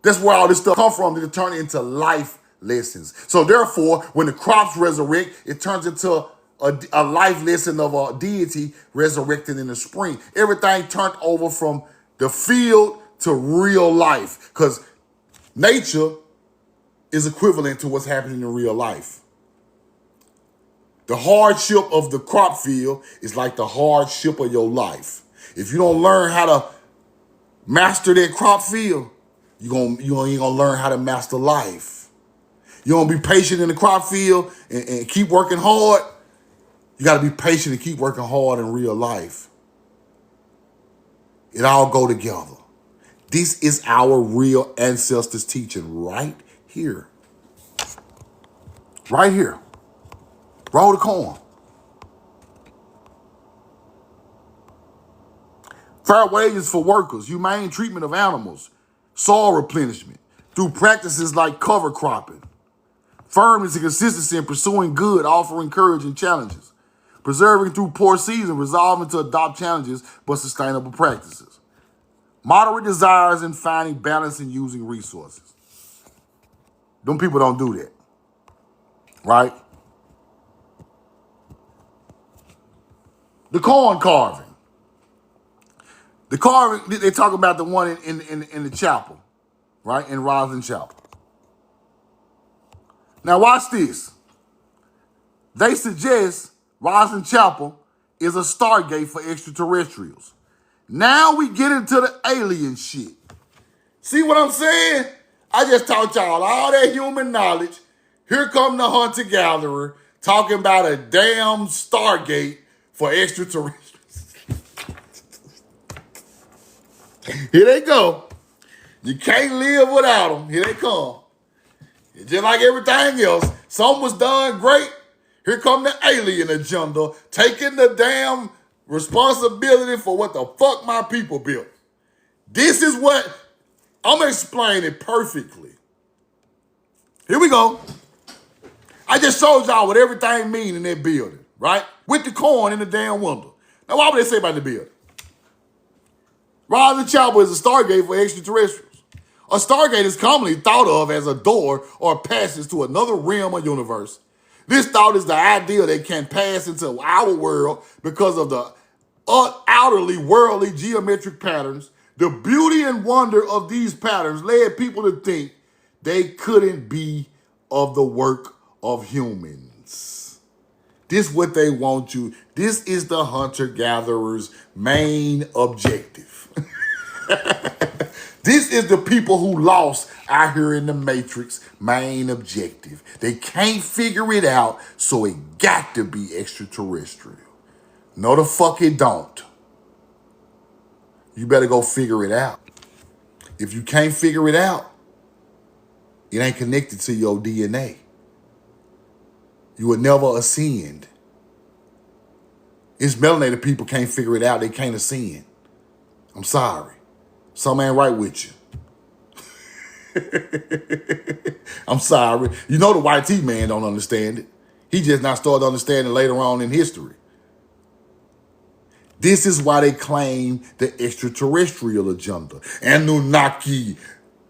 That's where all this stuff come from, to turn into life lessons. So therefore, when the crops resurrect, it turns into a life lesson of a deity resurrected in the spring. Everything turned over from the field to real life, because nature is equivalent to what's happening in real life. The hardship of the crop field is like the hardship of your life. If you don't learn how to master that crop field, you ain't gonna learn how to master life. You gonna be patient in the crop field and keep working hard. You gotta be patient and keep working hard in real life. It all go together. This is our real ancestors teaching right here. Right here. Roll the corn. Fair wages for workers, humane treatment of animals, soil replenishment, through practices like cover cropping, firmness and consistency in pursuing good, offering courage and challenges, preserving through poor season, resolving to adopt challenges but sustainable practices, moderate desires in finding balance in using resources. Them people don't do that, right? The corn carving. The carving, they talk about the one in the chapel, right? In Rosslyn Chapel. Now watch this. They suggest Rosslyn Chapel is a stargate for extraterrestrials. Now we get into the alien shit. See what I'm saying? I just taught y'all all that human knowledge. Here come the hunter-gatherer talking about a damn stargate for extraterrestrials. Here they go. You can't live without them. Here they come. Just like everything else, some was done great. Here come the alien agenda, taking the damn responsibility for what the fuck my people built. This is what, I'm gonna explain it perfectly. Here we go. I just showed y'all what everything mean in that building, right? With the corn in the damn window. Now, what would they say about the building? Rosslyn Chapel is a stargate for extraterrestrials. A stargate is commonly thought of as a door or a passage to another realm or universe. This thought is the idea that can pass into our world because of the outwardly worldly geometric patterns. The beauty and wonder of these patterns led people to think they couldn't be of the work of humans. This is what they want you. This is the hunter-gatherer's main objective. This is the people who lost out here in the Matrix main objective. They can't figure it out, so it got to be extraterrestrial. No, the fuck it don't. You better go figure it out. If you can't figure it out, it ain't connected to your DNA. You will never ascend. It's melanated people can't figure it out. They can't ascend. I'm sorry. Something ain't right with you. I'm sorry. You know the white T man don't understand it. He just not started understanding later on in history. This is why they claim the extraterrestrial agenda. Anunnaki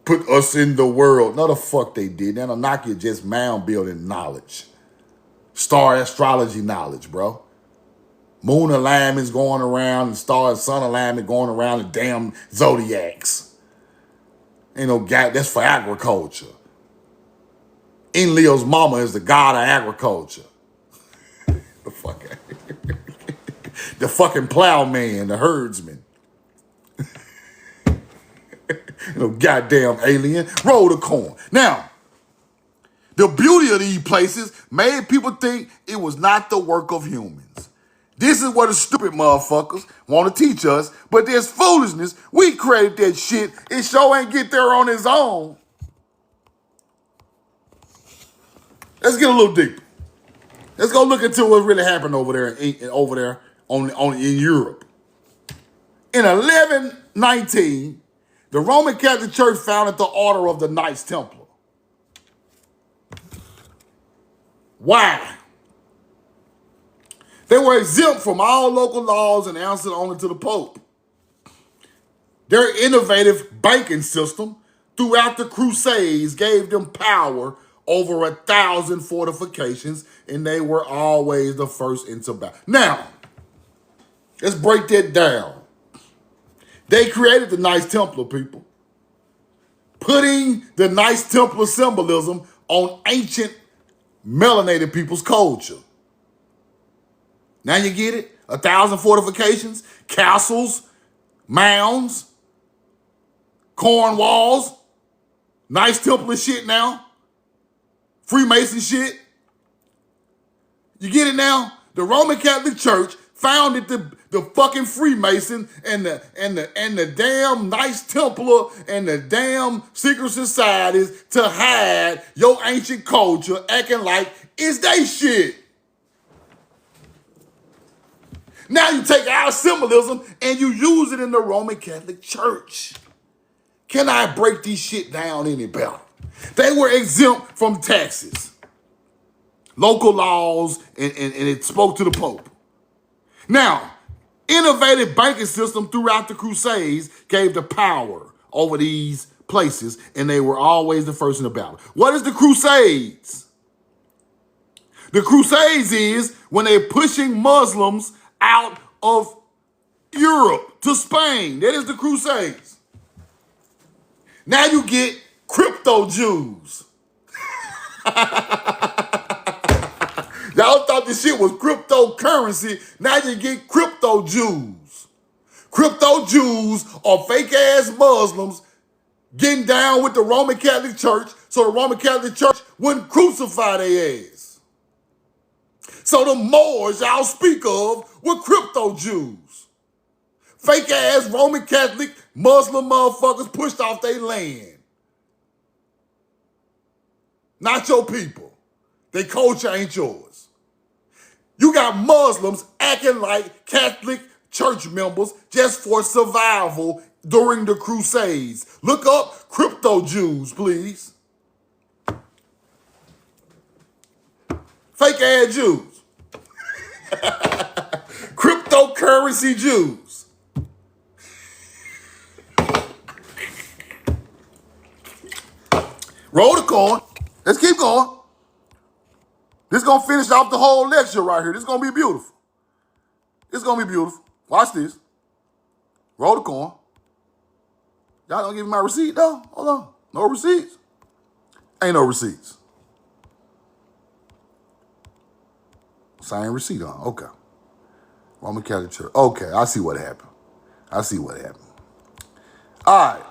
put us in the world. No, the fuck they did. Anunnaki is just mound building knowledge. Star astrology knowledge, bro. Moon alignments going around and star and sun alignment going around the damn zodiacs. Ain't no guy, that's for agriculture. Enlil's mama is the god of agriculture. The fuck the fucking plowman, the herdsman. No goddamn alien. Roll the corn. Now, the beauty of these places made people think it was not the work of humans. This is what the stupid motherfuckers want to teach us, but there's foolishness. We credit that shit. It sure ain't get there on its own. Let's get a little deeper. Let's go look into what really happened over there in Europe. In 1119, the Roman Catholic Church founded the Order of the Knights Templar. Why? They were exempt from all local laws and answered only to the Pope. Their innovative banking system throughout the Crusades gave them power over 1,000 fortifications, and they were always the first into battle. Now, let's break that down. They created the Knights Templar, people, putting the Knights Templar symbolism on ancient melanated people's culture. Now you get it? 1,000 fortifications, castles, mounds, corn walls, Knights Templar shit now, Freemason shit. You get it now? The Roman Catholic Church founded the fucking Freemason and the damn Knights Templar and the damn secret societies to hide your ancient culture, acting like it's they shit. Now you take our symbolism and you use it in the Roman Catholic Church. Can I break these shit down any better? They were exempt from taxes, local laws, and it spoke to the Pope. Now, innovative banking system throughout the Crusades gave the power over these places, and they were always the first in the battle. What is the Crusades? The Crusades is when they're pushing Muslims out of Europe to Spain. That is the Crusades. Now you get crypto Jews. Y'all thought this shit was cryptocurrency. Now you get crypto Jews. Crypto Jews are fake ass Muslims getting down with the Roman Catholic Church so the Roman Catholic Church wouldn't crucify their ass. So the Moors y'all speak of were crypto Jews. Fake ass Roman Catholic Muslim motherfuckers pushed off their land. Not your people. Their culture ain't yours. You got Muslims acting like Catholic church members just for survival during the Crusades. Look up crypto Jews, please. Fake ass Jews. Cryptocurrency Jews. Roll the coin. Let's keep going. This is going to finish off the whole lecture right here. This is going to be beautiful. It's going to be beautiful. Watch this. Roll the coin. Y'all don't give me my receipt, though? Hold on. No receipts? Ain't no receipts. Same receipt on. Okay. Roman Catholic Church. Okay, I see what happened. I see what happened. All right.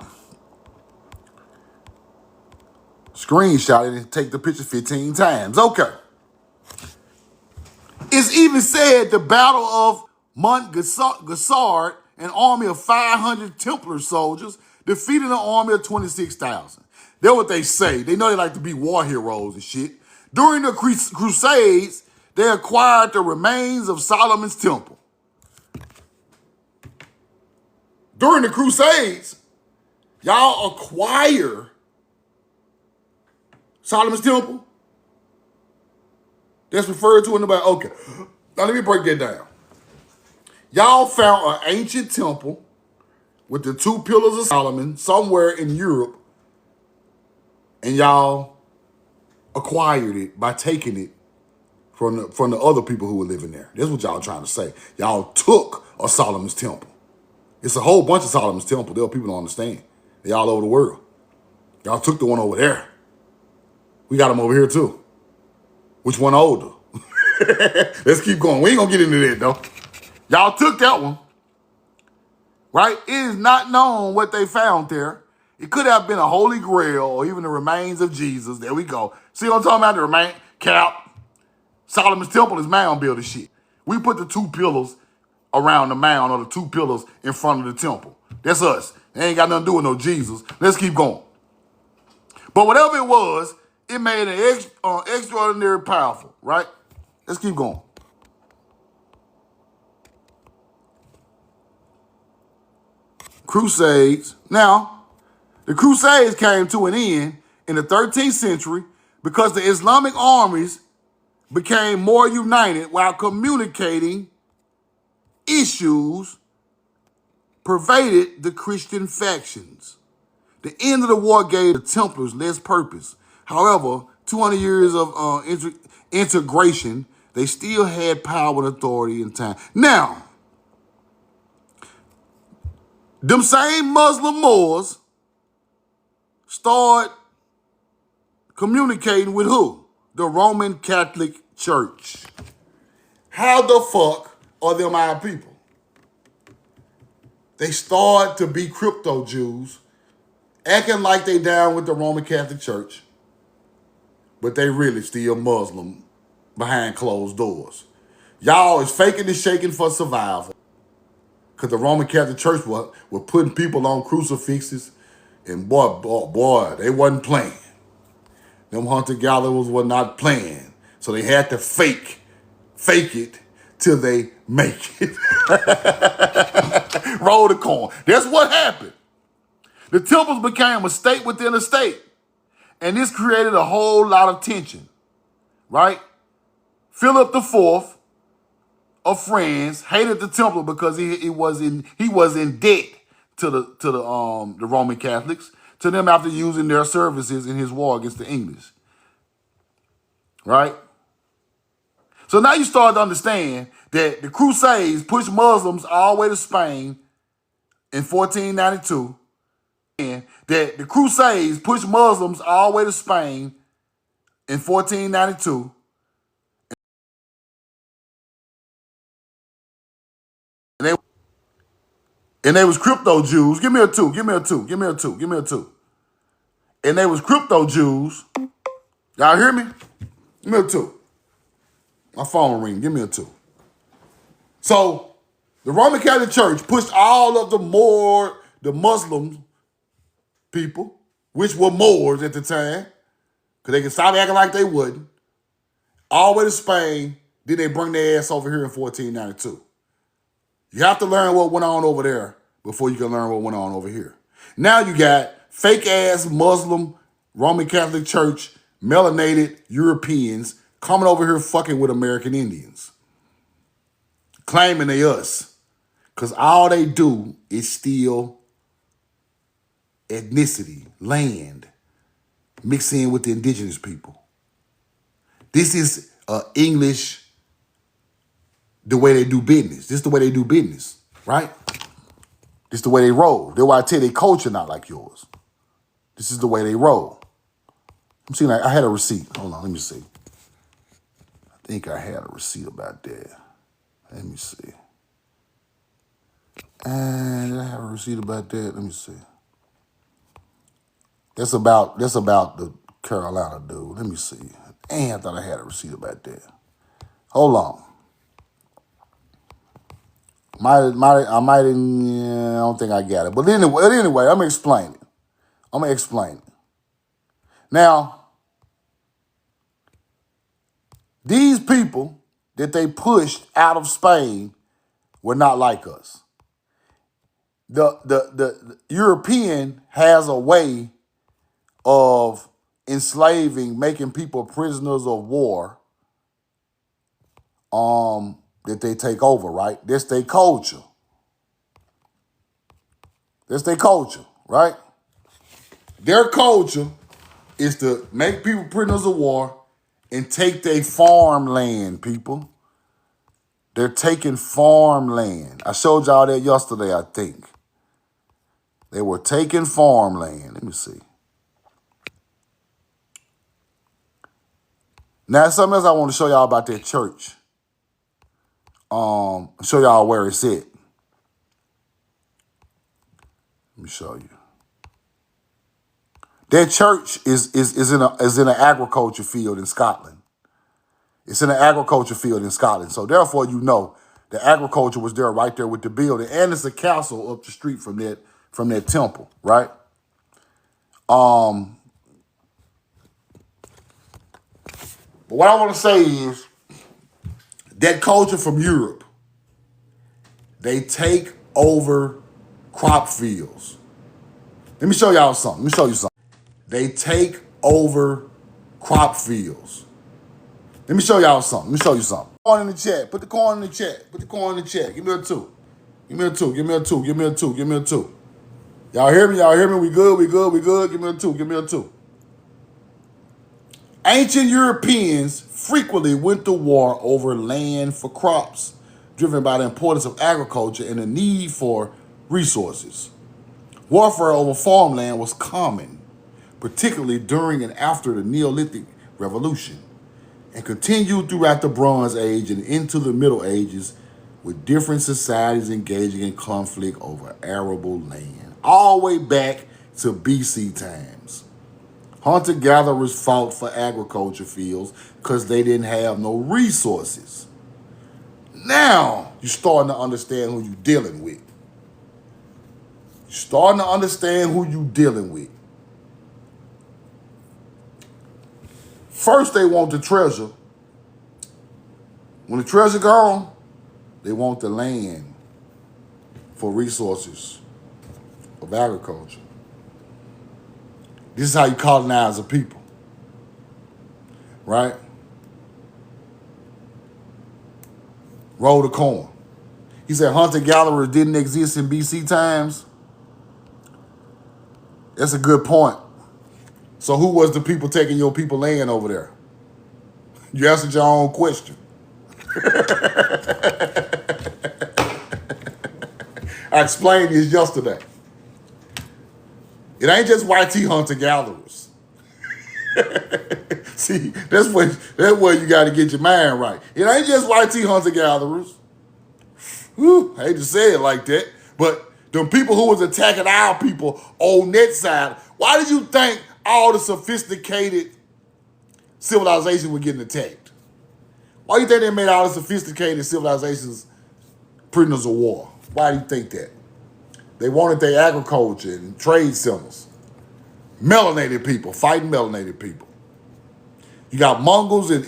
Screenshot it and take the picture 15 times. Okay. It's even said the Battle of Montgessard, an army of 500 Templar soldiers, defeated an army of 26,000. That's what they say. They know they like to be war heroes and shit. During the Crusades, they acquired the remains of Solomon's temple. During the Crusades, y'all acquire Solomon's temple? That's referred to in the Bible. Okay, now let me break that down. Y'all found an ancient temple with the 2 pillars of Solomon somewhere in Europe, and y'all acquired it by taking it from the other people who were living there. That's what y'all trying to say. Y'all took a Solomon's temple. It's a whole bunch of Solomon's temple. There are people who don't understand. They all over the world. Y'all took the one over there. We got them over here too. Which one older? Let's keep going. We ain't gonna get into that though. Y'all took that one. Right? It is not known what they found there. It could have been a holy grail or even the remains of Jesus. There we go. See what I'm talking about? The remain cap. Solomon's temple is mound builder shit. We put the 2 pillars around the mound or the 2 pillars in front of the temple. That's us. It ain't got nothing to do with no Jesus. Let's keep going. But whatever it was, it made it extraordinary powerful, right? Let's keep going. Crusades. Now, the Crusades came to an end in the 13th century because the Islamic armies became more united while communicating issues pervaded the Christian factions. The end of the war gave the Templars less purpose. However, 200 years of integration, they still had power and authority in time. Now, them same Muslim Moors start communicating with who? The Roman Catholic Church. How the fuck are them our people? They start to be crypto Jews, acting like they down with the Roman Catholic Church, but they really still Muslim behind closed doors. Y'all is faking and shaking for survival. Because the Roman Catholic Church were putting people on crucifixes, and boy, they wasn't playing. Them hunter-gatherers were not playing. So they had to fake it till they make it. Roll the coin. That's what happened. The temples became a state within a state. And this created a whole lot of tension, right? Philip IV of France hated the temple because he was in debt to the Roman Catholics, to them after using their services in his war against the English. Right? So now you start to understand that the Crusades pushed Muslims all the way to Spain in 1492. And that the Crusades pushed Muslims all the way to Spain in 1492. And they was crypto Jews. Give me a two. And they was crypto Jews. Y'all hear me? Give me a two. My phone ring. Give me a two. So the Roman Catholic Church pushed all of the Muslim people, which were Moors at the time, because they could stop acting like they wouldn't, all the way to Spain. Then they bring their ass over here in 1492. You have to learn what went on over there before you can learn what went on over here. Now you got fake-ass Muslim, Roman Catholic Church, melanated Europeans coming over here fucking with American Indians, claiming they us, because all they do is steal ethnicity, land, mix in with the indigenous people. This is English, the way they do business. This is the way they do business, right? This is the way they roll. That's why I tell you, their culture not like yours. This is the way they roll. I'm seeing I had a receipt. Hold on, let me see. I think I had a receipt about that. Let me see. And did I have a receipt about that? Let me see. That's about the Carolina dude. Let me see. Damn, I thought I had a receipt about that. Hold on. I don't think I got it. But anyway, I'm gonna explain it. Now, these people that they pushed out of Spain were not like us. The European has a way of enslaving, making people prisoners of war, that they take over, right? That's their culture. Right? Their culture is to make people prisoners of war and take their farmland, people. They're taking farmland. I showed y'all that yesterday, I think. They were taking farmland. Let me see. Now, something else I want to show y'all about that church. Show y'all where it's at. Let me show you. That church is in an agriculture field in Scotland. It's in an agriculture field in Scotland. So therefore, you know, the agriculture was there right there with the building. And it's a castle up the street from that temple, right? But what I want to say is that culture from Europe, they take over crop fields. Let me show y'all something. They take over crop fields. Let me show y'all something. Let me show you something. Coin in the chat. Put the coin in the chat. Put the coin in the chat. Give me a 2. Give me a 2. Give me a 2. Give me a 2. Give me a 2. Y'all hear me? Y'all hear me? We good? We good? We good? Give me a 2. Give me a 2. Ancient Europeans frequently went to war over land for crops, driven by the importance of agriculture and the need for resources. Warfare over farmland was common, particularly during and after the Neolithic Revolution, and continued throughout the Bronze Age and into the Middle Ages, with different societies engaging in conflict over arable land, all the way back to BC times. Hunter-gatherers fought for agriculture fields because they didn't have no resources. Now, you're starting to understand who you're dealing with. You're starting to understand who you're dealing with. First, they want the treasure. When the treasure gone, they want the land for resources of agriculture. This is how you colonize a people, right? Roll the coin. He said hunter-gatherers didn't exist in BC times. That's a good point. So who was the people taking your people land over there? You answered your own question. I explained this yesterday. It ain't just YT hunter-gatherers. See, that's where you got to get your mind right. It ain't just YT hunter-gatherers. Whew, I hate to say it like that, but the people who was attacking our people on that side, why did you think all the sophisticated civilizations were getting attacked? Why do you think they made all the sophisticated civilizations prisoners of war? Why do you think that? They wanted their agriculture and trade centers. Melanated people, fighting melanated people. You got Mongols and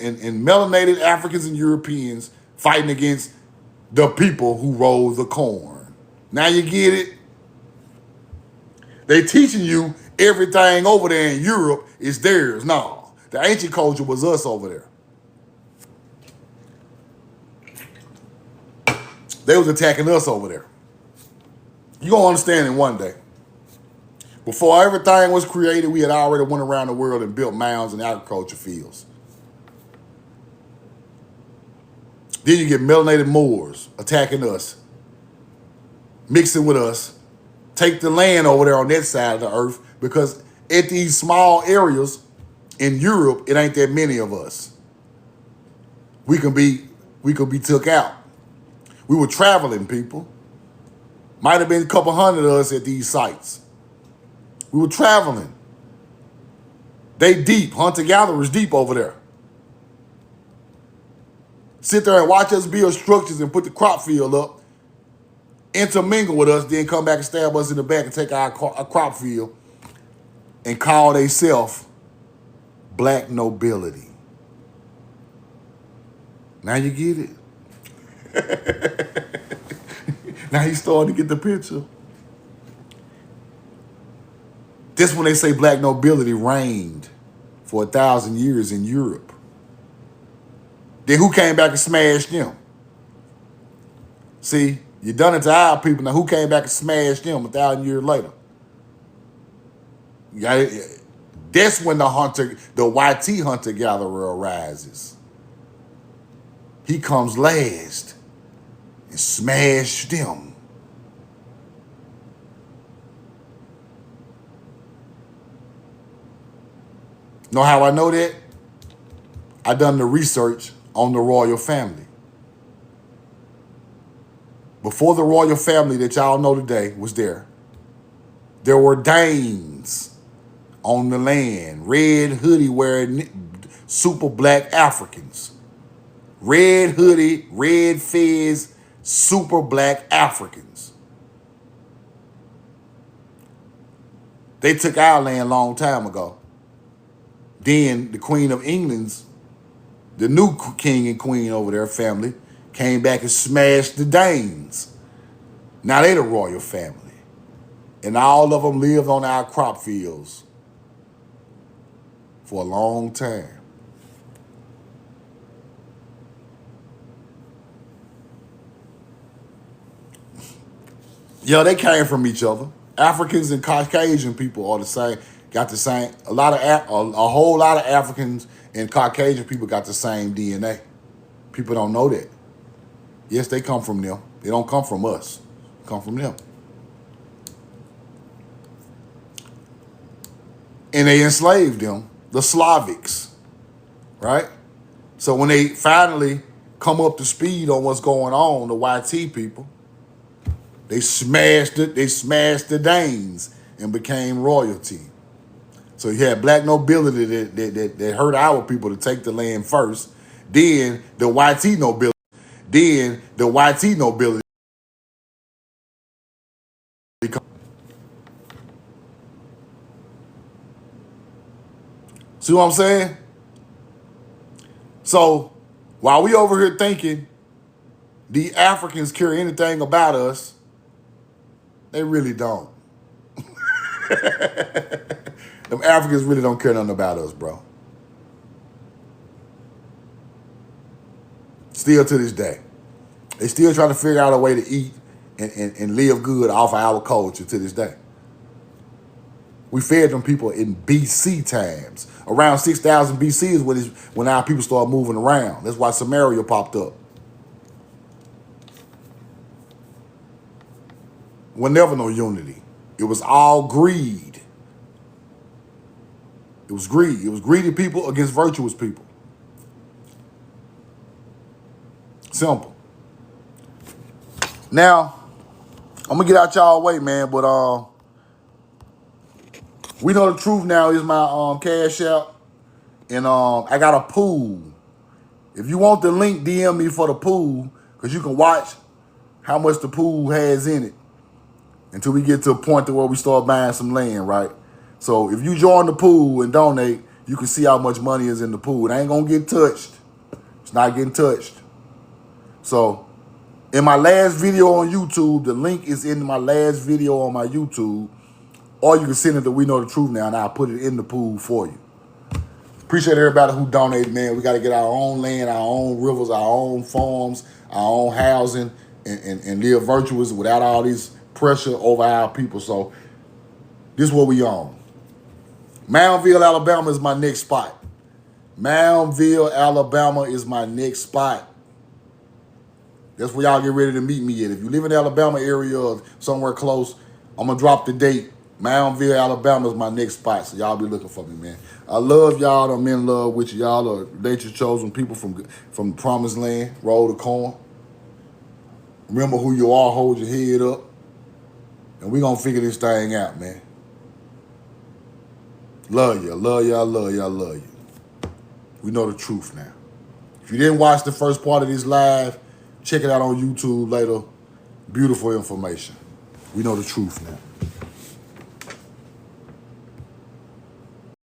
melanated Africans and Europeans fighting against the people who roll the corn. Now you get it? They teaching you everything over there in Europe is theirs. No, the ancient culture was us over there. They was attacking us over there. You're going to understand it one day. Before everything was created, we had already went around the world and built mounds and agriculture fields. Then you get melanated Moors attacking us, mixing with us, take the land over there on that side of the earth, because at these small areas in Europe, it ain't that many of us. We could be took out. We were traveling people. Might have been a couple hundred of us at these sites. We were traveling. They deep, hunter-gatherers deep over there. Sit there and watch us build structures and put the crop field up, intermingle with us, then come back and stab us in the back and take our crop field and call themselves black nobility. Now you get it? Now you starting to get the picture. This when they say black nobility reigned for 1,000 years in Europe. Then who came back and smashed them? See, you done it to our people. Now who came back and smashed them 1,000 years later? You got it. That's when the YT hunter-gatherer arises. He comes last and smash them. Know how I know that? I done the research on the royal family. Before the royal family that y'all know today was there were Danes on the land, red hoodie wearing super black Africans. Red hoodie, red fez, super black Africans. They took our land a long time ago. Then the Queen of England's, the new king and queen over there, family, came back and smashed the Danes. Now they the royal family. And all of them lived on our crop fields for a long time. Yeah, they came from each other. Africans and Caucasian people are the same. Got the same. A whole lot of Africans and Caucasian people got the same DNA. People don't know that. Yes, they come from them. They don't come from us. They come from them. And they enslaved them, the Slavics, right? So when they finally come up to speed on what's going on, the YT people, they smashed it. They smashed the Danes and became royalty. So you had black nobility that hurt our people to take the land first. Then the YT nobility. Then the YT nobility. See what I'm saying? So while we over here thinking the Africans care anything about us, they really don't. Them Africans really don't care nothing about us, bro. Still to this day. They still trying to figure out a way to eat and live good off of our culture to this day. We fed them people in BC times. Around 6,000 BC is when our people started moving around. That's why Samaria popped up. Was never no unity. It was all greed. It was greed. It was greedy people against virtuous people. Simple. Now, I'm gonna get out y'all way, man, but We Know the Truth now is my Cash App. And I got a pool. If you want the link, DM me for the pool, because you can watch how much the pool has in it until we get to a point to where we start buying some land, right? So if you join the pool and donate, you can see how much money is in the pool. It ain't gonna get touched. It's not getting touched. So in my last video on YouTube, the link is in my last video on my YouTube, or you can send it to We Know the Truth now, and I'll put it in the pool for you. Appreciate everybody who donated, man. We got to get our own land, our own rivers, our own farms, our own housing, and live virtuous without all this pressure over our people. So this is what we on. Moundville, Alabama is my next spot. Moundville, Alabama is my next spot. That's where y'all get ready to meet me at. If you live in the Alabama area or somewhere close, I'm going to drop the date. Moundville, Alabama is my next spot, so y'all be looking for me, man. I love y'all. I'm in love with you. Y'all are nature's chosen people from the promised land. Roll the corn. Remember who you are. Hold your head up. And we going to figure this thing out, man. Love you. Love you. I love you. I love you. We know the truth now. If you didn't watch the first part of this live, check it out on YouTube later. Beautiful information. We know the truth now.